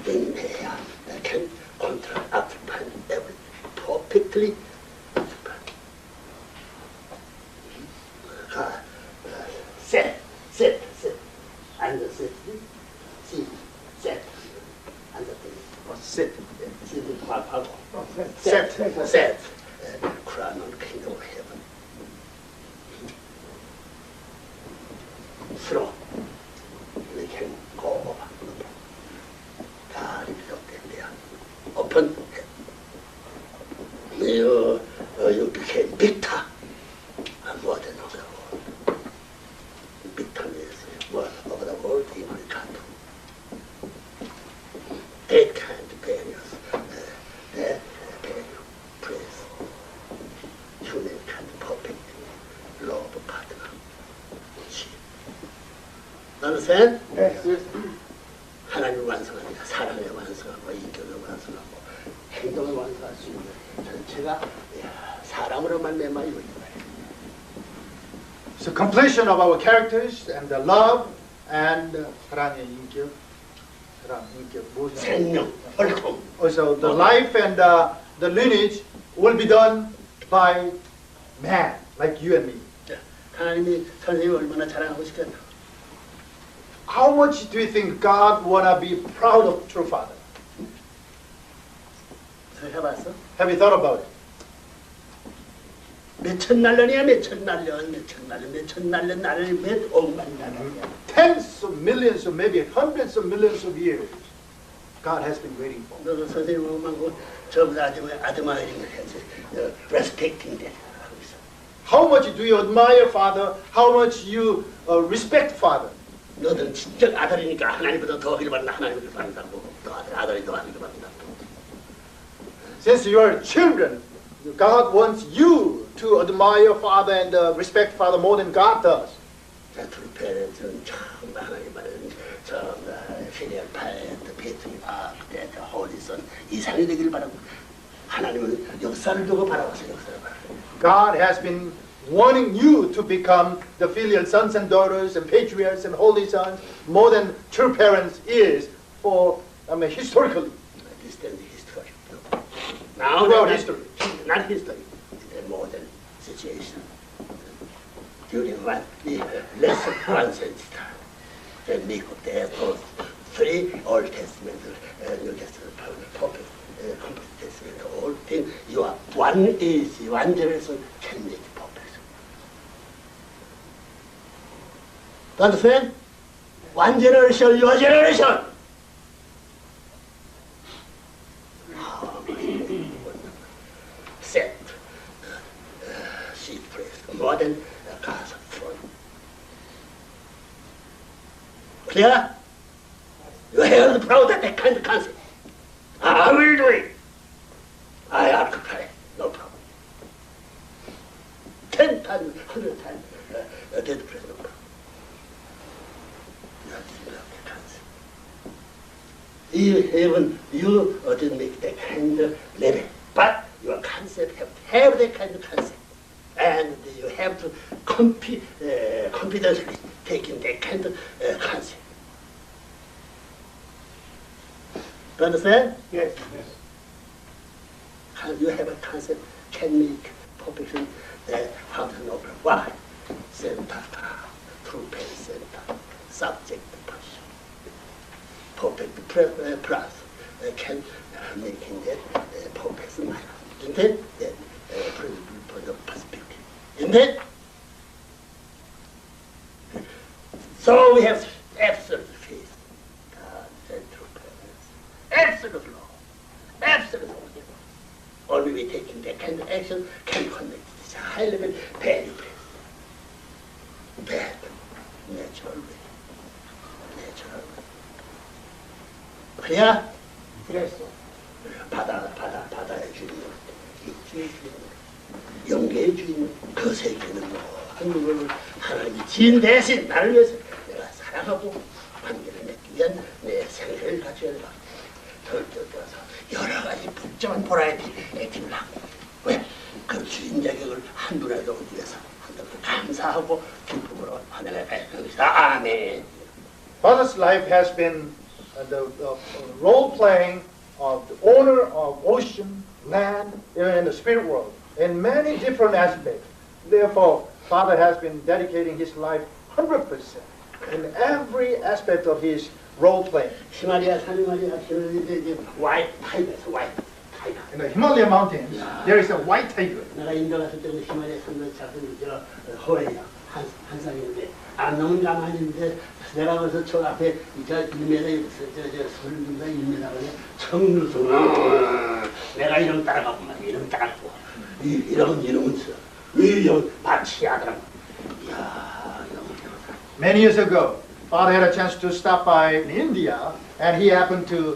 In there, they can control, occupy everything. Perfectly occupy. Set. And the set. See, set. And the thing. Sit. Set. Crown on King of Heaven. Throne. We can go over. God is up there. Open. You became victor. More than of the world. Victor is more of the world in regard to that kind of values. Value, praise, humankind, perfect, love, partner, she. Understand? Yes. 하나님을 완성합니다. 사랑을 완성하고 인격을 완성하고 행동을 완성할 수 있는 전체가 사람으로 말미암아 이루어진 거예요. So completion of our characters and the love and 사랑의 인격, 무엇이 생명, 혈통. Also the life and the lineage will be done by man, like you and me. 하나님이 선생님이 얼마나 자랑하고 싶겠나. How much do you think God wanna be proud of true father? 해봤어? Have you thought about it? 몇천 날년이야, 몇천 날년, 나를 몇 억만 날년이야. Tens of millions or maybe hundreds of millions of years God has been waiting for. 너도 선생님 오만고 저보다 아드마 이런 걸 해야지. respecting that. How much do you admire father? How much you respect father? 너들은 진짜 아들이니까 하나님보다 더 하길 바란다. 하나님을 바란다고. 너 아들이 더 하길 바란다고. Since you are children, God wants you to admire father and respect father more than God does. True parents,은 처음 하나님은 처음 filial parent, between that holy son 이상이 되길 바라고 하나님은 역사를 두고 바라보세요. 역사를 바라보세요. God has been wanting you to become the filial sons and daughters and patriarchs and holy sons more than true parents is for, historically. Understand the history. Now Throughout history. Not history. The modern situation. During the less advanced time, the make of the both 3 Old Testament, New Testament, Prophet, Complete Testament, all things. You are one generation can make perfect. Do you understand? One generation, your generation. Sept, seed praise, more than God's throne. Clear? You have the proud that kind of concept. I will do it. I occupy, no problem. 10 times, 100 times, dead praise, no problem. You have the concept. Even you didn't make that kind of level, but your concept have that kind of concept, and you have to confidently taking that kind of concept. Do you understand? Yes. You have a concept can make perfection how to know why. Center, true pain center, subject person. Perfect plus can making that perfect minor. Isn't it? That principle for the perspective. Isn't it? So we have absolute faith, God and true presence, absolute law, absolute obedience. Only we taking that kind of action can connect this high level value based, bad, natural way, natural way. 그래야 바다의 주인은 입주의 주인은 영계의 주인은 그 세계는 모든 걸 하나님이 지은 대신 나를 위해서 내가 살아가고 관계를 맺기 위한 내 생애를 가져야 된다. 덜떠들어서 여러 가지 복잡한 보라이티 액티를 하고 왜? 그 주인 자격을 한눈에도 얻기 위해서 한다고 감사하고 기쁨으로 하늘에 배경이다. 아멘. Father's life has been the role playing of the owner of ocean, land, and the spirit world in many different aspects. Therefore, Father has been dedicating his life 100% in every aspect of his role playing. 히말리아 산이 말이야. white tiger, white tiger. In the Himalaya mountains, there is a white tiger. 내가 인도 갔을 때 히말리아 산을 잡은 저 호레야 한 쌍인데 안 너무 가만히 있는데 내가 그래서 저 앞에 저 1m 저 설문가 1m 그래 청루소 내가 이름 따라가고 막 이름 따라가고 이름은 이름 마치 하더라고. 이야 Many years ago, Father had a chance to stop by in India, and he happened to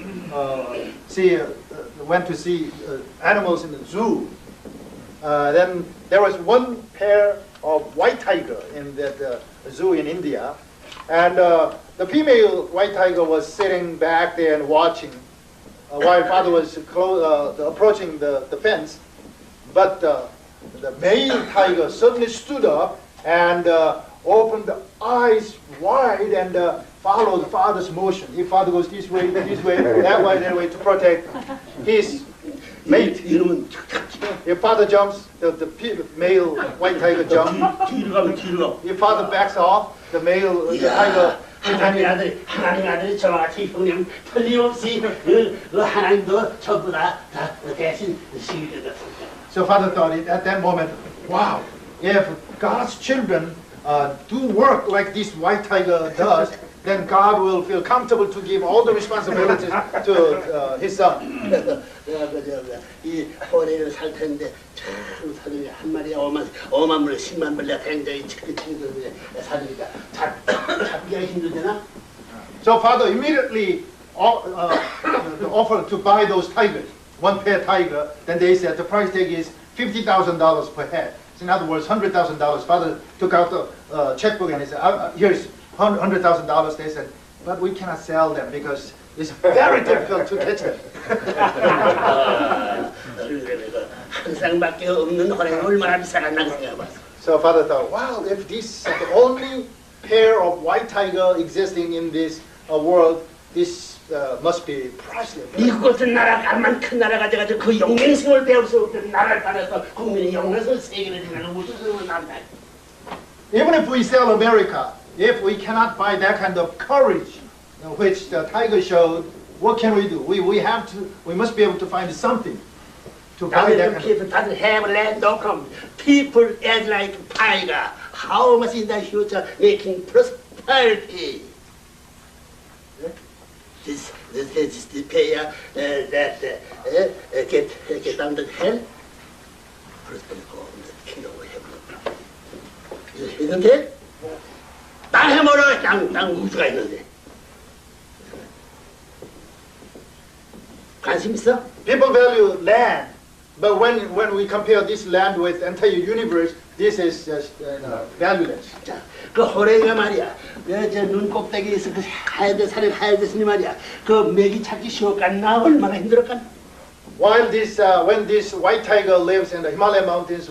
went to see animals in the zoo. Then there was one pair of white tiger in that zoo in India, and the female white tiger was sitting back there and watching while Father was approaching the fence. But the male tiger suddenly stood up and opened the eyes wide and followed Father's motion. If Father goes this way, that way to protect his mate. If Father jumps, the male white tiger jumps. If Father backs off, the male tiger. 하나님 아들이 저와 같이 형님 틀림없이 그 하나님도 전부다 대신 시기되었습니다. So Father thought at that moment, wow, if God's children do work like this white tiger does, then God will feel comfortable to give all the responsibilities to his son. 이 호레를 살 텐데 참 사람이 한 마리에 5만 불, 10만 불 내가 굉장히 친구들 사니까 잡기가 힘들잖아. So Father immediately offered to buy those tigers, one pair tiger. Then they said the price tag is $50,000 per head. So in other words, $100,000. Father took out the checkbook and he said, here's $100,000. They said, but we cannot sell them because it's very difficult to catch them. 한 쌍밖에 없는 호레가 얼마나 비싸나 생각해봤어. So Father thought, wow, if this is the only pair of white tiger existing in this world, this must be priceless. 미국 같은 나라가만 큰 나라 가져가지고 그 영맹성을 배울 수 없는 나라를 따라서 국민의 영맹성을 세계를 지나는 무슨 소용을 난다. Even if we sell America, if we cannot buy that kind of courage which the tiger showed, what can we do? We must be able to find something to buy that kind of. People doesn't have land, no come. People as like tiger. How much in the future making prosperity? This pair that get under hell, prosperity go in the kingdom of heaven. Isn't it? 땅 해먹으러 땅 우주가 있는데. 관심 있어? People value land, but when we compare this land with entire universe, this is just valueless. 자, 그 호랭이가 말이야. 저 눈꼭대기에서 그 산에 하얀데스니 말이야. 그 메기 찾기 쉬웠겠나? 얼마나 힘들었겠나? While when this white tiger lives in the Himalaya mountains,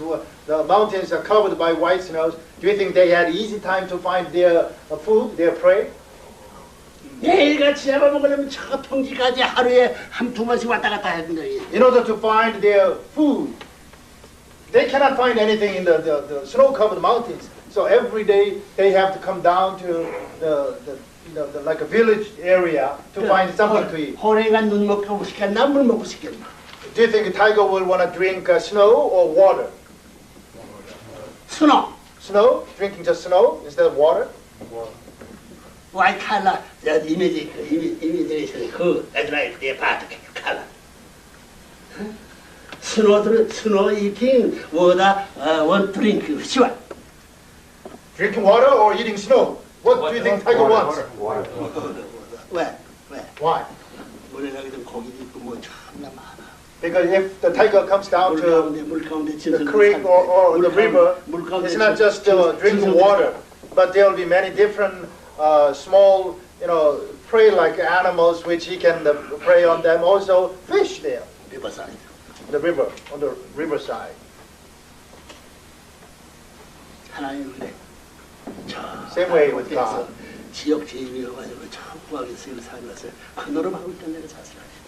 the mountains are covered by white snows, do you think they had easy time to find their food, their prey? 매일같이 잡아먹으려면 저 평지까지 하루에 한 두 번씩 왔다 갔다 해야 된다. In order to find their food, they cannot find anything in the snow-covered mountains. So every day they have to come down to the like a village area to find something to eat. 호랑이가 눈 먹고 싶겠나 물 먹고 싶겠나? Do you think a tiger will want to drink snow or water? 스노. Snow? Drinking just snow instead of water? White color, the imagination, 그 애들아 내 봐도 color. Snow eating water, one drink, sure. Drinking water or eating snow? What do you think tiger wants? 왜? Why? 우리가 좀 고기 있고 뭐 참나 많아. Because if the tiger comes down to 물 가운데 the creek or the river, it's not just drinking water, but there will be many different small, prey-like animals which he can prey on them. Also, fish there, 리버사이드. the river, on the riverside. 하나님 그래. Same way with God. 지역 제일이어가지고 천국하게 쓰여 살면서 그 노름하고 있던 데가 자살하지.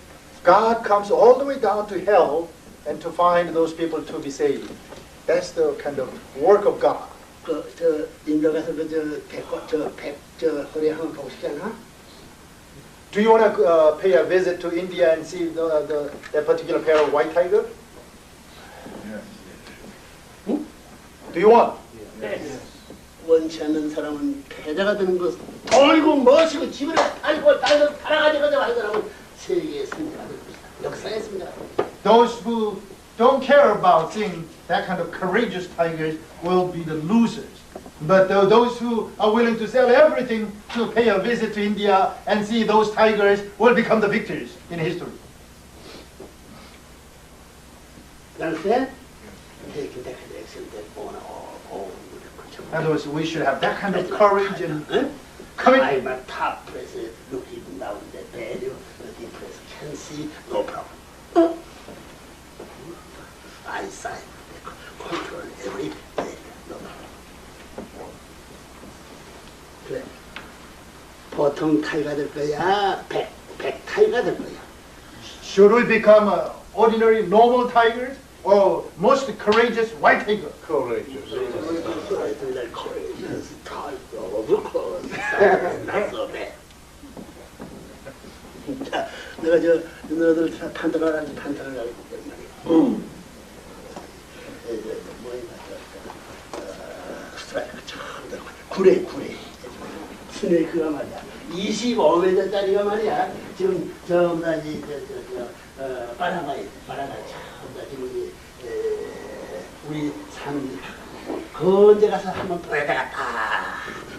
God comes all the way down to hell and to find those people to be saved. That's the kind of work of God. 저 인도 가서 저 허리 한번 보고 싶지 않아? Do you want to pay a visit to India and see that particular pair of white tiger? 응? Do you want? 원치 않는 사람은 패자가 되는 것, 돌고 멋이고 집을 팔고 딸을 팔아가지고 하는 사람은 세계의 승자가 될 것이다. 역사의 승자가 될 것이다. Those who don't care about seeing that kind of courageous tigers will be the losers. But those who are willing to sell everything to pay a visit to India and see those tigers will become the victors in history. Understand? In other words, we should have that kind of courage and I'm commitment. a top place looking down the value, the place can see no problem. Eyesight, control every day, no problem. 그래. 보통 타이가 될 거야, 백 타이가 될 거야. Should we become ordinary, normal tigers or most courageous white tiger? Courageous. Courageous tiger, of course. Not so bad. 자, 내가 너희들 판단을 하지 판단을 하기 때문에. 스트라이크 처음 들어. 구레. 스네이크가 말이야. 25m짜리가 말이야. 지금 바나나 지금 우리 산 건데 가서 한번 보여다가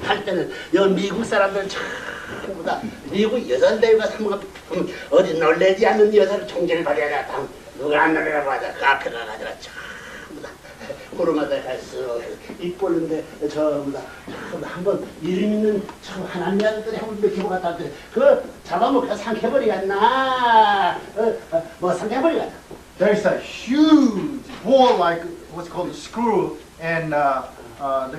할 때는 여 미국 사람들 전부 다 미국 여자들 가서 한번 어디 놀래지 않는 여자를 총재를 발휘하다 누가 안 놀래라고 하자 그 앞에 가가지고 전부 다 고르마다 가서 입 벌는데 전부 다 한번 이름 있는 참 하나님 아들들이 한번 몇 개 갔다 왔더니 그 잡아먹고 삼켜버리겠나 뭐 삼켜버리겠나. There's a huge ball like what's called a screw in the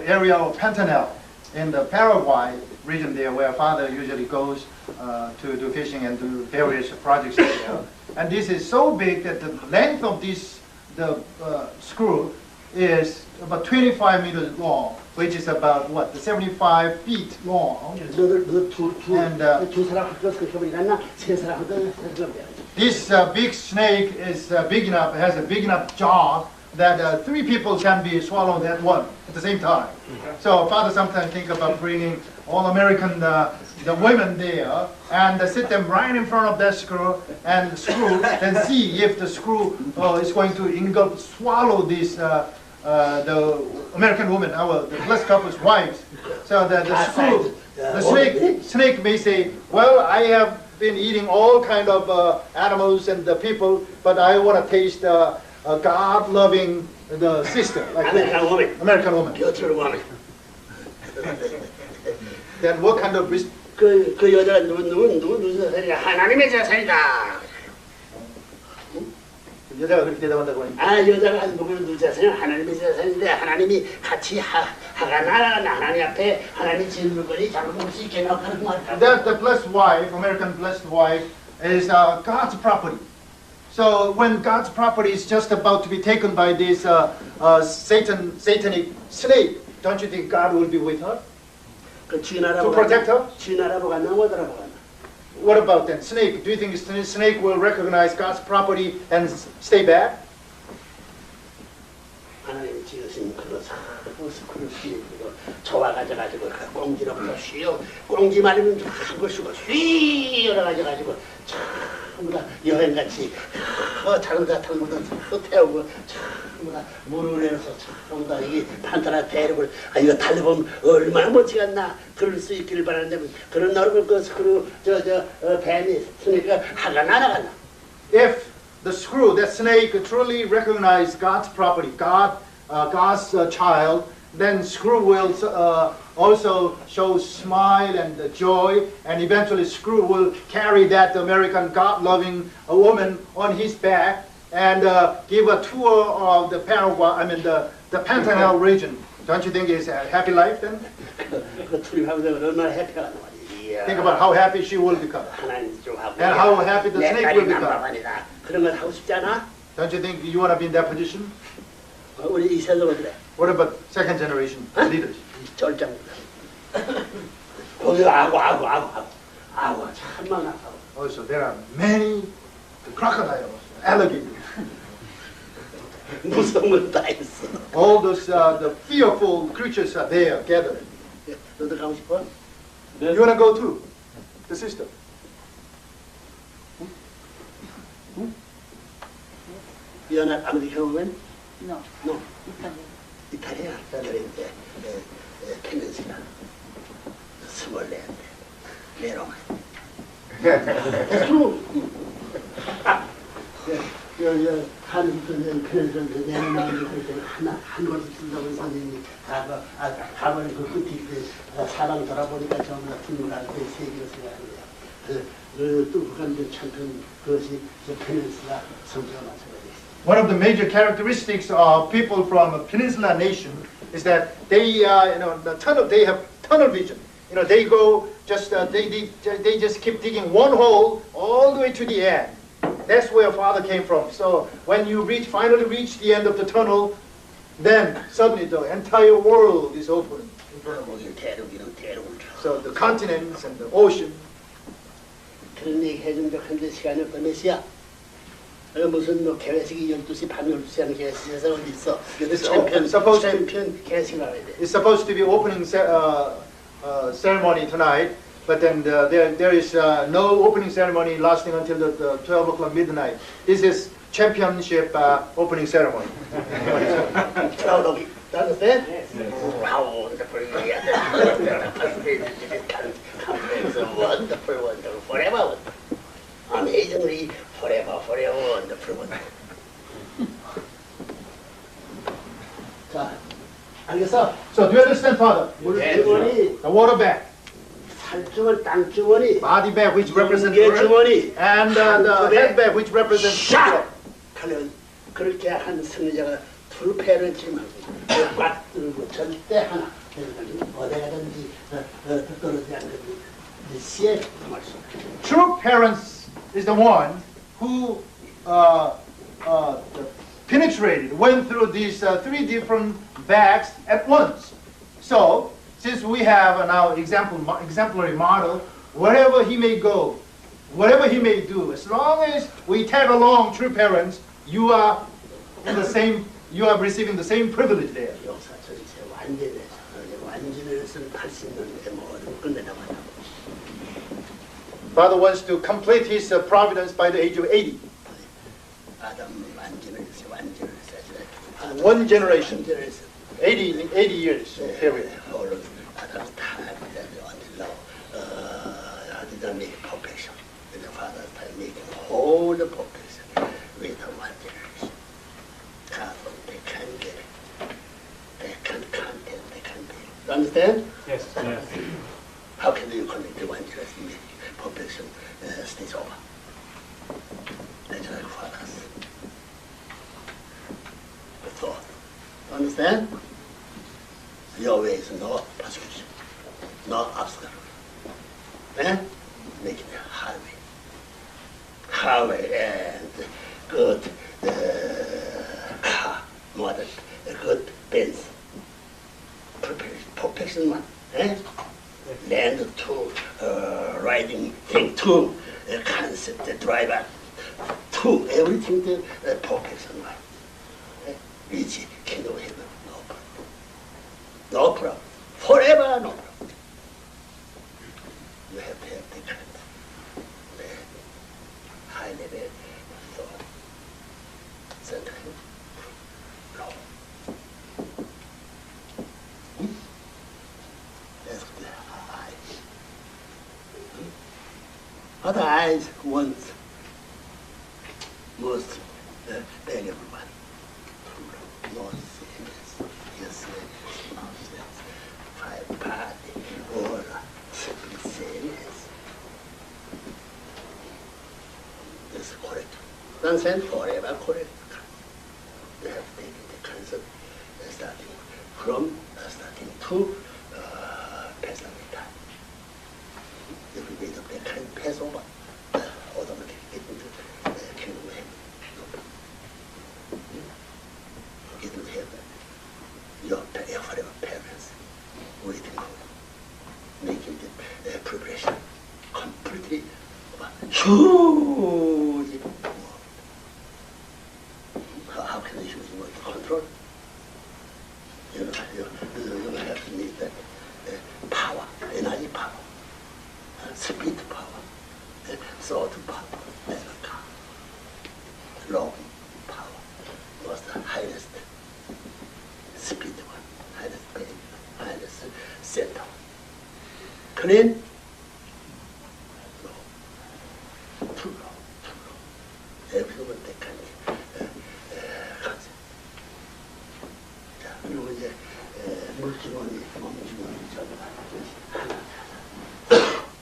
area of Pantanal in the Paraguay region there where father usually goes to do fishing and do various projects there. And this is so big that the length of the screw is about 25 meters long, which is about 75 feet long. 너두 사람 그거 삼켜버리겠나 세 사람 그거 삼켜버리겠나. This big snake is big enough, has a big enough jaw that 3 people can be swallowed at one at the same time. So father sometimes think about bringing all American the women there and sit them right in front of that screw and then see if the screw is going to swallow this the American woman, the blessed couple's wives. So that the snake may say, well, I have been eating all kind of animals and the people, but I want to taste a God-loving the sister, like American woman. beautiful woman. Then what kind of 그 여자가 누구 자살이야? 하나님의 자살이다. 여자가 그렇게 대답한다고 하니까. 아 여자가 누구 자살이야? 하나님의 자살인데 하나님이 같이 하가 나라가 하나님 앞에 하나님 지은 물건이 잡을 수 있게 나가는 말이야. That the blessed wife, American blessed wife, is God's property. So when God's property is just about to be taken by this satanic snake, don't you think God will be with her 그 to 쥐나라고 protect her? 쥐나라고 갔나 뭐더라고 갔나? What about then snake? Do you think snake will recognize God's property and stay back? 하나님이 지으신 그거 스크루 씌우고 좋아가지고 꽁지로부터 쉬어 꽁지 말리면 한걸 쉬고 쉬 열어가지고 전부 다 여행같이 작은 사탕보다 태우고 전부 다 물을 내서 전부 다 이게 판타나 대륙을 이거 달려보면 얼마나 멋지겠나 그럴 수 있기를 바라는데 그런 넓은 그 스크루 뱀이 스니까 하가 날아갔나. If the screw, that snake, truly recognize God's property, God's child, then screw will also show smile and joy, and eventually screw will carry that American God-loving woman on his back and give a tour of the Paraguay, the Pantanal region. Don't you think it's a happy life then? 그 투입하면서 얼마나 해피하나 말이야. Think about how happy she will become. 하나님 좀 하고. And how happy the snake will become. 남바만이다. 그런 걸 하고 싶지 않아? Don't you think you want to be in that position? 우리 이 세대로 그래. What about second generation leaders? 절장부다. 거기 아고 참 많아. Also, there are many crocodiles, alligators, 무서운 건 다 있어. all those the fearful creatures are there gathered. 너도 가고 싶어? You want to go too, the sister? 연합 아메리카 오면? No, No. Italy. 이탈리아 사람인데 페닌스라 스몰랜드 메로마. 한국은 그래서 내는 나이를 한 곳을 쓴다고 선생님이 가버린 그 끝이 사방 돌아보니까 전부 다 둥글한 그 세계로 생각합니다. 또 북한도 참큰 그것이 페닌스라 성주가 마찬가지입니다. One of the major characteristics of people from a peninsula nation is that they, they have tunnel vision. They go just they just keep digging one hole all the way to the end. That's where Father came from. So when you finally reach the end of the tunnel, then suddenly the entire world is open in front of you. So the continents and the ocean. 그런 얘기 해준 적 한데 시간이 없다. 몇 시야? 무슨 뭐 개회식이 12시 밤 12시 하는 개회식에서 어디 있어? 챔피언 개회식 나와야 돼. It's supposed to be opening ceremony tonight, but then there is no opening ceremony lasting until the 12 o'clock midnight. This is championship opening ceremony. Proud you understand? Wonderful, wonderful, forever. Amazingly, forever, wonderful, wonderful. 자, 알겠어? So do you understand, Father? 주머니, The water bag, 살주머니, 땅주머니, body bag which represents 무게 earth, 주머니, and the head bag which represents 샤! 하면 그렇게 한 승리자가 두 패를 지면 꽉 들고 절대 하나 어디 가든지 떨어지지 않거든요. 시에 말씀. True parents is the one who went through these three different bags at once. So, since we have now exemplary model, wherever he may go, whatever he may do, as long as we tag along true parents, you are receiving the same privilege there. 역사 전체 완전해서 80년대 모든 끝내다가 Father wants to complete his providence by the age of 80. 아담 완전해서 One generation, 완전해서 80 years period. 아담 다 until now. Did make perfection. The Father time making all the perfection with one generation. They can get it. They can content. They can be. You understand? Yes. Yes. How can you connect the one generation make perfection stage over? That's like fathers. The thought. You understand? Your way is no persecution, no obstacle. Then make it a highway. Highway and good car, modern, good Benz. Action 1. Land 2. Riding thing 2. Concept driver 2. Everything the perfection 1. Which can do have no problem. No problem. Forever no problem. You have to have the kind of high level thought. Sometimes low. That's the high. Other eyes want most valuable one. No sins, yes, nonsense, 5 party, or simple sins. This is correct. Nonsense forever correct. They have taken the concept starting to pass away time. If we made up that kind of pass over, automatically get into kingdom of heaven. Get into heaven. Your forever parents waiting for you, making the preparation completely huge. How can the huge world control? You have to need that power, energy power, speed power, thought power, and long power was the highest speed one, highest pain, highest center. Clean? Low. Too low. Everyone they can concept. 자, 그리고 이제 물주머니, 몸주머니 전부 다 하나.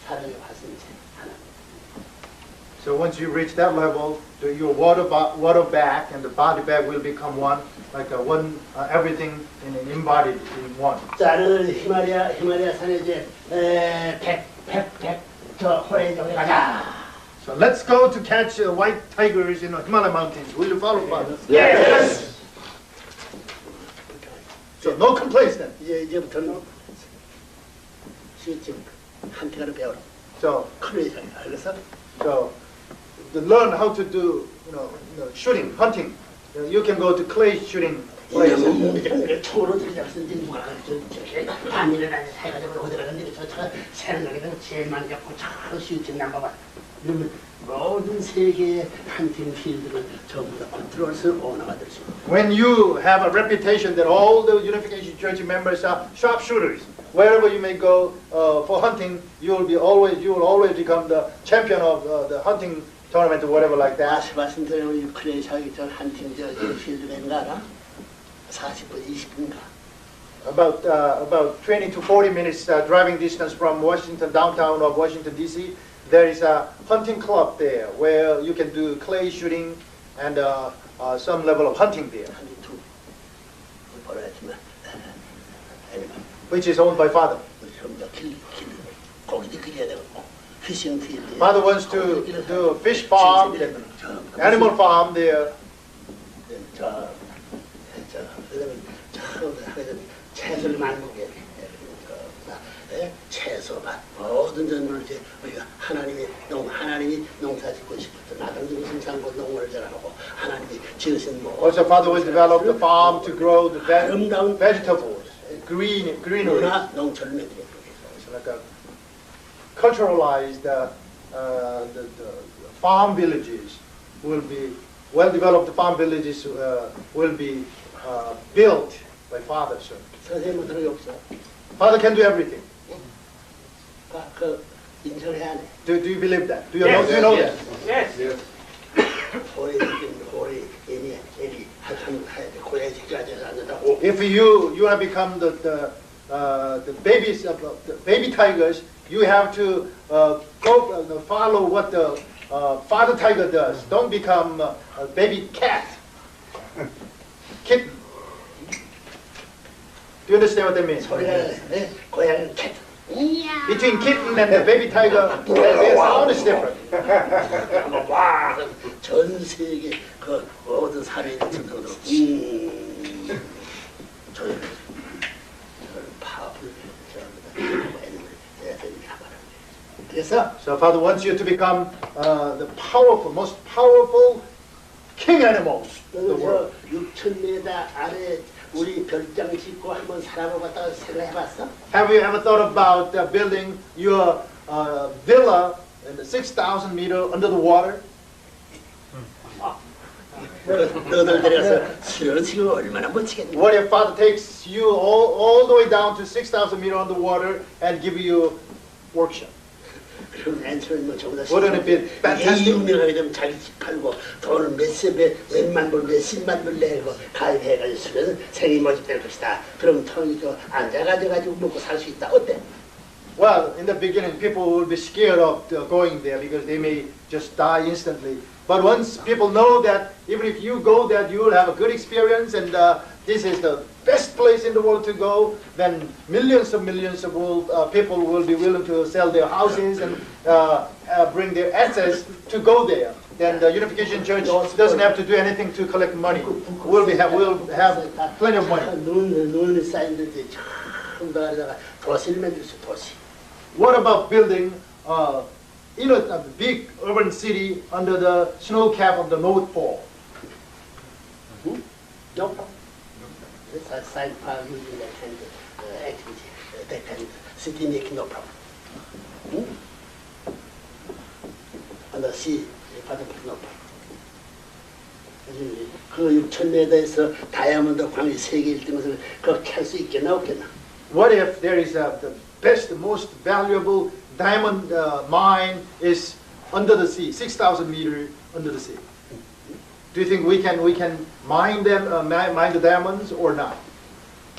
사랑의 화성체 하나. So once you reach that level, your water bag and the body bag will become one, like everything embodied in one. 자, 히말라야 산에 이제 저 호레정에 가자. So let's go to catch white tigers in the Himalaya mountains. Will you follow, Father? Yes. So no complaints then. 이제부터는 지금 한태가를 배워라. So 클레이 알겠어? to learn how to do, shooting, hunting. You can go to clay shooting places. 초로 들이잡았을 때 누가 저렇게 밤일을 안에 해가지고 어디 가는데 저 차가 새는 가게는 제일 많이 잡고 차로 슈팅 넘버원. 이러면 모든 세계의 헌팅 필드는 전부 다 컨트롤스 오너가 될 수 있고. When you have a reputation that all the Unification Church members are sharpshooters, wherever you may go for hunting, you will always become the champion of the hunting tournament or whatever like that. 말씀드린 우리 클레이 샤기 저 헌팅 저 필드가 있는 거 알아? 40분, 20분가. About 20 to 40 minutes driving distance from Washington, downtown of Washington, D.C., there is a hunting club there where you can do clay shooting and some level of hunting there, which is owned by Father. Father wants to do a fish farm, animal farm there. 채소를 만들게 채소밭 모든 전을 이제 우리가 하나님이 농사 짓고 싶을 때 나도 생산고 농을 잘하고 하나님이 지으신 뭐 Also, Father will develop the farm to grow the vegetables, greenery. 농촌을 만들게. It's like a culturalized the farm villages will be well-developed. Farm villages will be built by Father, sir. 선생님은 그런 게 없어. Father can do everything. 그 인정해야 돼. Do you believe that? Do you know that? Yes. If you have become the babies of the baby tigers, you have to follow what the father tiger does. Don't become a baby cat, kitten. Do you understand what that means? 고양이는 캣. Between kitten and the baby tiger, their sound is different. 와, 전 세계 그 모든 사례 전통으로 저는 파워풀 그래서 So Father wants you to become the powerful, most powerful king animals of the world. 저 6,000m 아래 우리 별장 짓고 한번 살아보겠다고 생각해봤어? Have you ever thought about building your villa in the 6,000 meter under the water? 너들 데려가서 수련을 지금 얼마나 멋지겠니? What if Father takes you all the way down to 6,000 meter underwater and give you workshop? 그럼 앤처는 뭐 저보다 Wouldn't it be fantastic? 유명하게 되면 자기 집 팔고 돈을 몇만 불, 몇십만 불 내고 가입해가지고 수련은 생이 모집될 것이다. 그럼 ton이고 앉아가지고 먹고 살 수 있다. 어때? Well, in the beginning, people will be scared of going there because they may just die instantly. But once people know that even if you go there, you will have a good experience and this is the best place in the world to go, then millions of people will be willing to sell their houses and bring their assets to go there. Then the Unification Church doesn't have to do anything to collect money. We'll have plenty of money. 눈을 쌓인데 전부 다가 도시를 만들 수 도시. What about building in a big urban city under the snow cap of the North Pole? No problem. It's a side part using that kind of activity, that kind of city making no problem. On the sea, part of no problem. 그 6,000m에서 다이아몬드 광이 세계 1등에서 그렇게 할 수 있겠나 없겠나? What if there is the best, most valuable diamond mine is under the sea, 6,000 meters under the sea? Do you think we can mine them, mine the diamonds or not?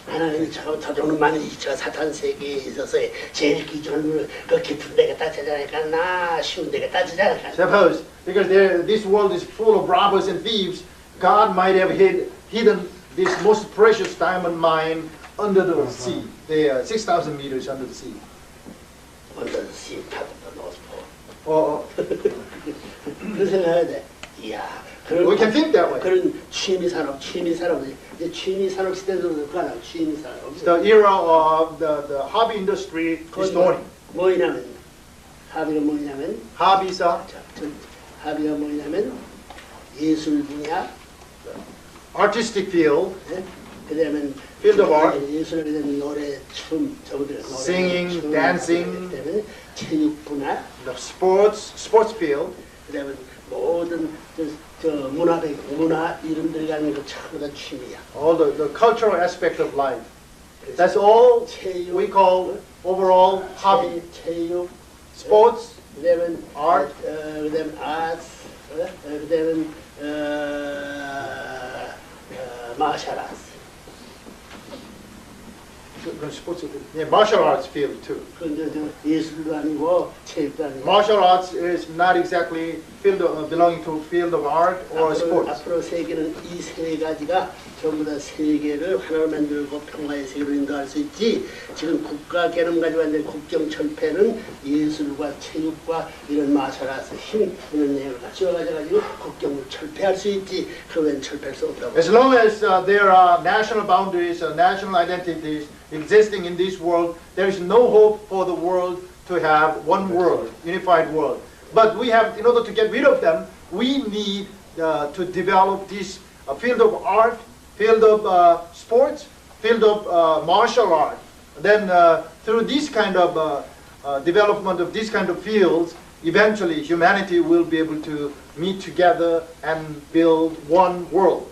하나님이 저 정도 많이 저 사탄 세계에 있어서 제일 기준으로 그 깊은 데가 따지자니까 나 쉬운 데가 따지자니까. Suppose, because this world is full of robbers and thieves, God might have hidden this most precious diamond mine under the sea, the 6,000 meters under the sea. Under the sea, part of the North Pole. Or 그 생각해야 돼. 이야. we can think that way. 그런 취미 산업 이제 취미 산업 시대도 그거나 취미 산업. The era of the hobby industry is dawning. 뭐냐면 합의가 뭐냐면 Hobbies, 합의가 뭐냐면 예술 분야, artistic field, 그다음에 Field of art. 예술에 대한 노래, 춤, 저거들 노래, Singing, 춤, dancing. 그다음에 체육 분야, the sports field, 그다음에 모든 저 문화 이름 들어가는 거 전부 다 취미야. all the cultural aspect of life. That's all 체육, we call overall hobby. 체육, Sports, 그다음에 art. 그다음에 아트, 그다음에 마셜 아트. sports, yeah, martial arts field too. 그런데 저 예술도 아니고 체육도 아니고. Martial arts is not exactly field belonging to field of art or sports. 앞으로 세계는 이 세 가지가 전부 다 세계를 하나로 만들고 평화의 세계로 인도할 수 있지. 지금 국가 개념 가지고 있는 국경 철폐는 예술과 체육과 이런 마샬아트 힘 이런 내용을 같이 가지고 국경을 철폐할 수 있지. 그 외엔 철폐할 수 없다고. As long as there are national boundaries, national identities existing in this world, there is no hope for the world to have one world, unified world. But we have, in order to get rid of them, we need to develop this field of art, field of sports, field of martial art. Then through this kind of development of these kind of fields, eventually humanity will be able to meet together and build one world.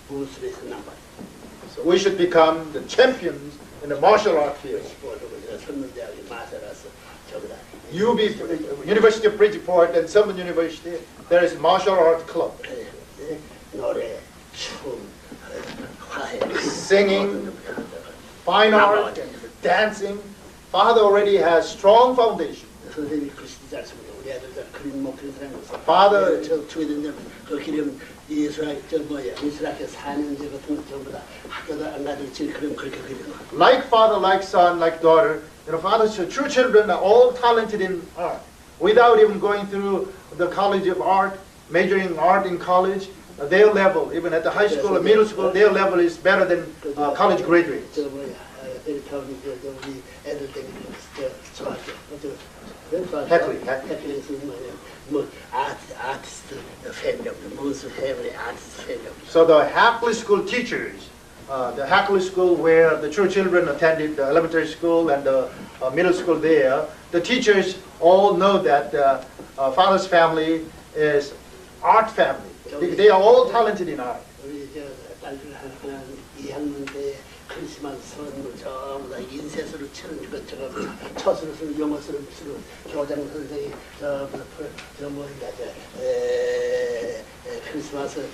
무술에서 남발. So we should become the champions in the martial art field. 선문대학의 마샬아트 저거다. University of Bridgeport and Sept University, there is martial art club. 노래, 춤, 화해, Singing, fine art, and dancing. Father already has strong foundation. 선생님이 글씨도 잘 쓰고 우리 애들 그림 못 그리는 사람이 없어. Father- 저 주의된데 그 기름 예술학 예술학교 4년제 같은 거 전부 다 학교도 안 가도 지금 그림 그렇게 그리는 거. Like father, like son, like daughter, father's true children are all talented in art. Without even going through the college of art, majoring art in college, their level, even at the high school or middle school, their level is better than college graduates. 저 뭐야 페리타운이 우리 애들 때문에 좋았죠. 해플리에서 뭐 아티스트 팬이라고 무슨 패밀리 아티스트 팬이라고. So the Hackley School teachers, the Hackley School where the two children attended the elementary school and the middle school there, the teachers all know that father's family is art family. They are all talented in art. 우리 딸들 한 2학년 때 크리스마스 선물 전부 다 인쇄소로 치는 것처럼 처수로 쓰는 영어수로 쓰는 교장 선생이 뭐인가 크리스마스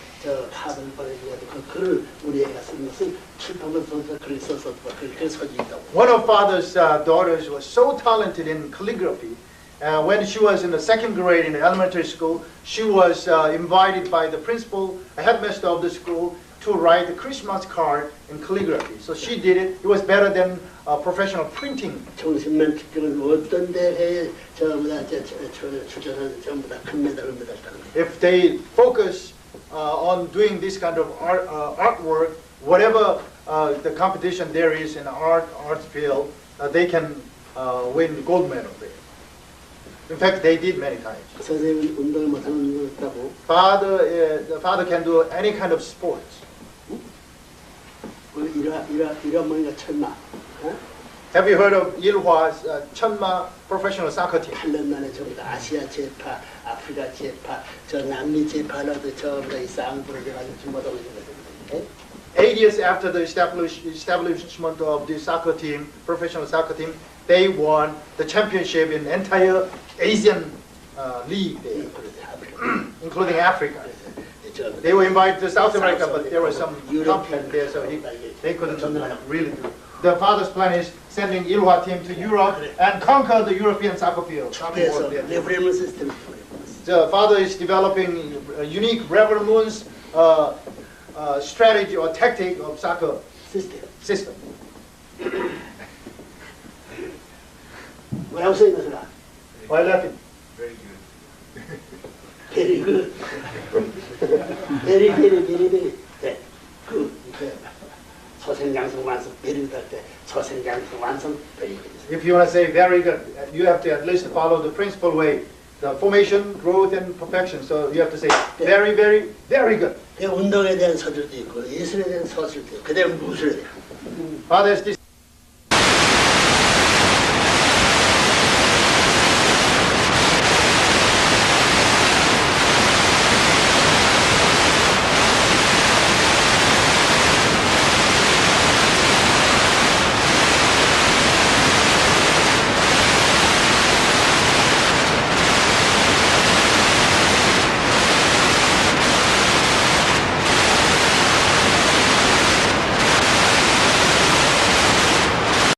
카드를 보내주고 그 글을 우리 애가 쓴 것을 출판물에서 글을 써서 그렇게 서지 있다고. One of father's daughters was so talented in calligraphy. When she was in the second grade in elementary school, she was invited by the principal, headmaster of the school, to write a Christmas card in calligraphy. So she did it. It was better than professional printing. 정신만 특별히 어떤 대회에 전부 다 출전하는 전부 다 금메달, 은메달 따는. If they focus on doing this kind of artwork, whatever the competition there is in art field, they can win gold medal there. In fact, they did many times. 선생님은 운동을 못하는 거 없다고? The father can do any kind of sports. 이런 머리가 천마. Have you heard of Ilhwa's Chunma professional soccer team? 8년 만에 전부 다 아시아 제파, 아프리카 제파, 저 남미 제파라도 전부 다 이 쌍부를 해가지고 주모동을 해가지고. 8 years after the establishment of the soccer team, professional soccer team, they won the championship in entire Asian league there, including Africa. They were invited to South America, but there was some conflict there, so they couldn't really do it. The father's plan is sending Ilhwa team to Europe and conquer the European soccer field. 그래서 레브레문 시스템. The father is developing a unique Reverend Moon's strategy or tactic of soccer system. 뭐라고 써 있는 소라? Why laughing? Very good. Very. 네. 그 초생장성 완성 very good 할 때 초생장성 완성 very good. If you want to say very good, you have to at least follow the principal way. The formation, growth, and perfection. So you have to say very good. 그 운동에 대한 서술도 있고 예술에 대한 서술도 있고 그다음에 무술에 대한. Father has this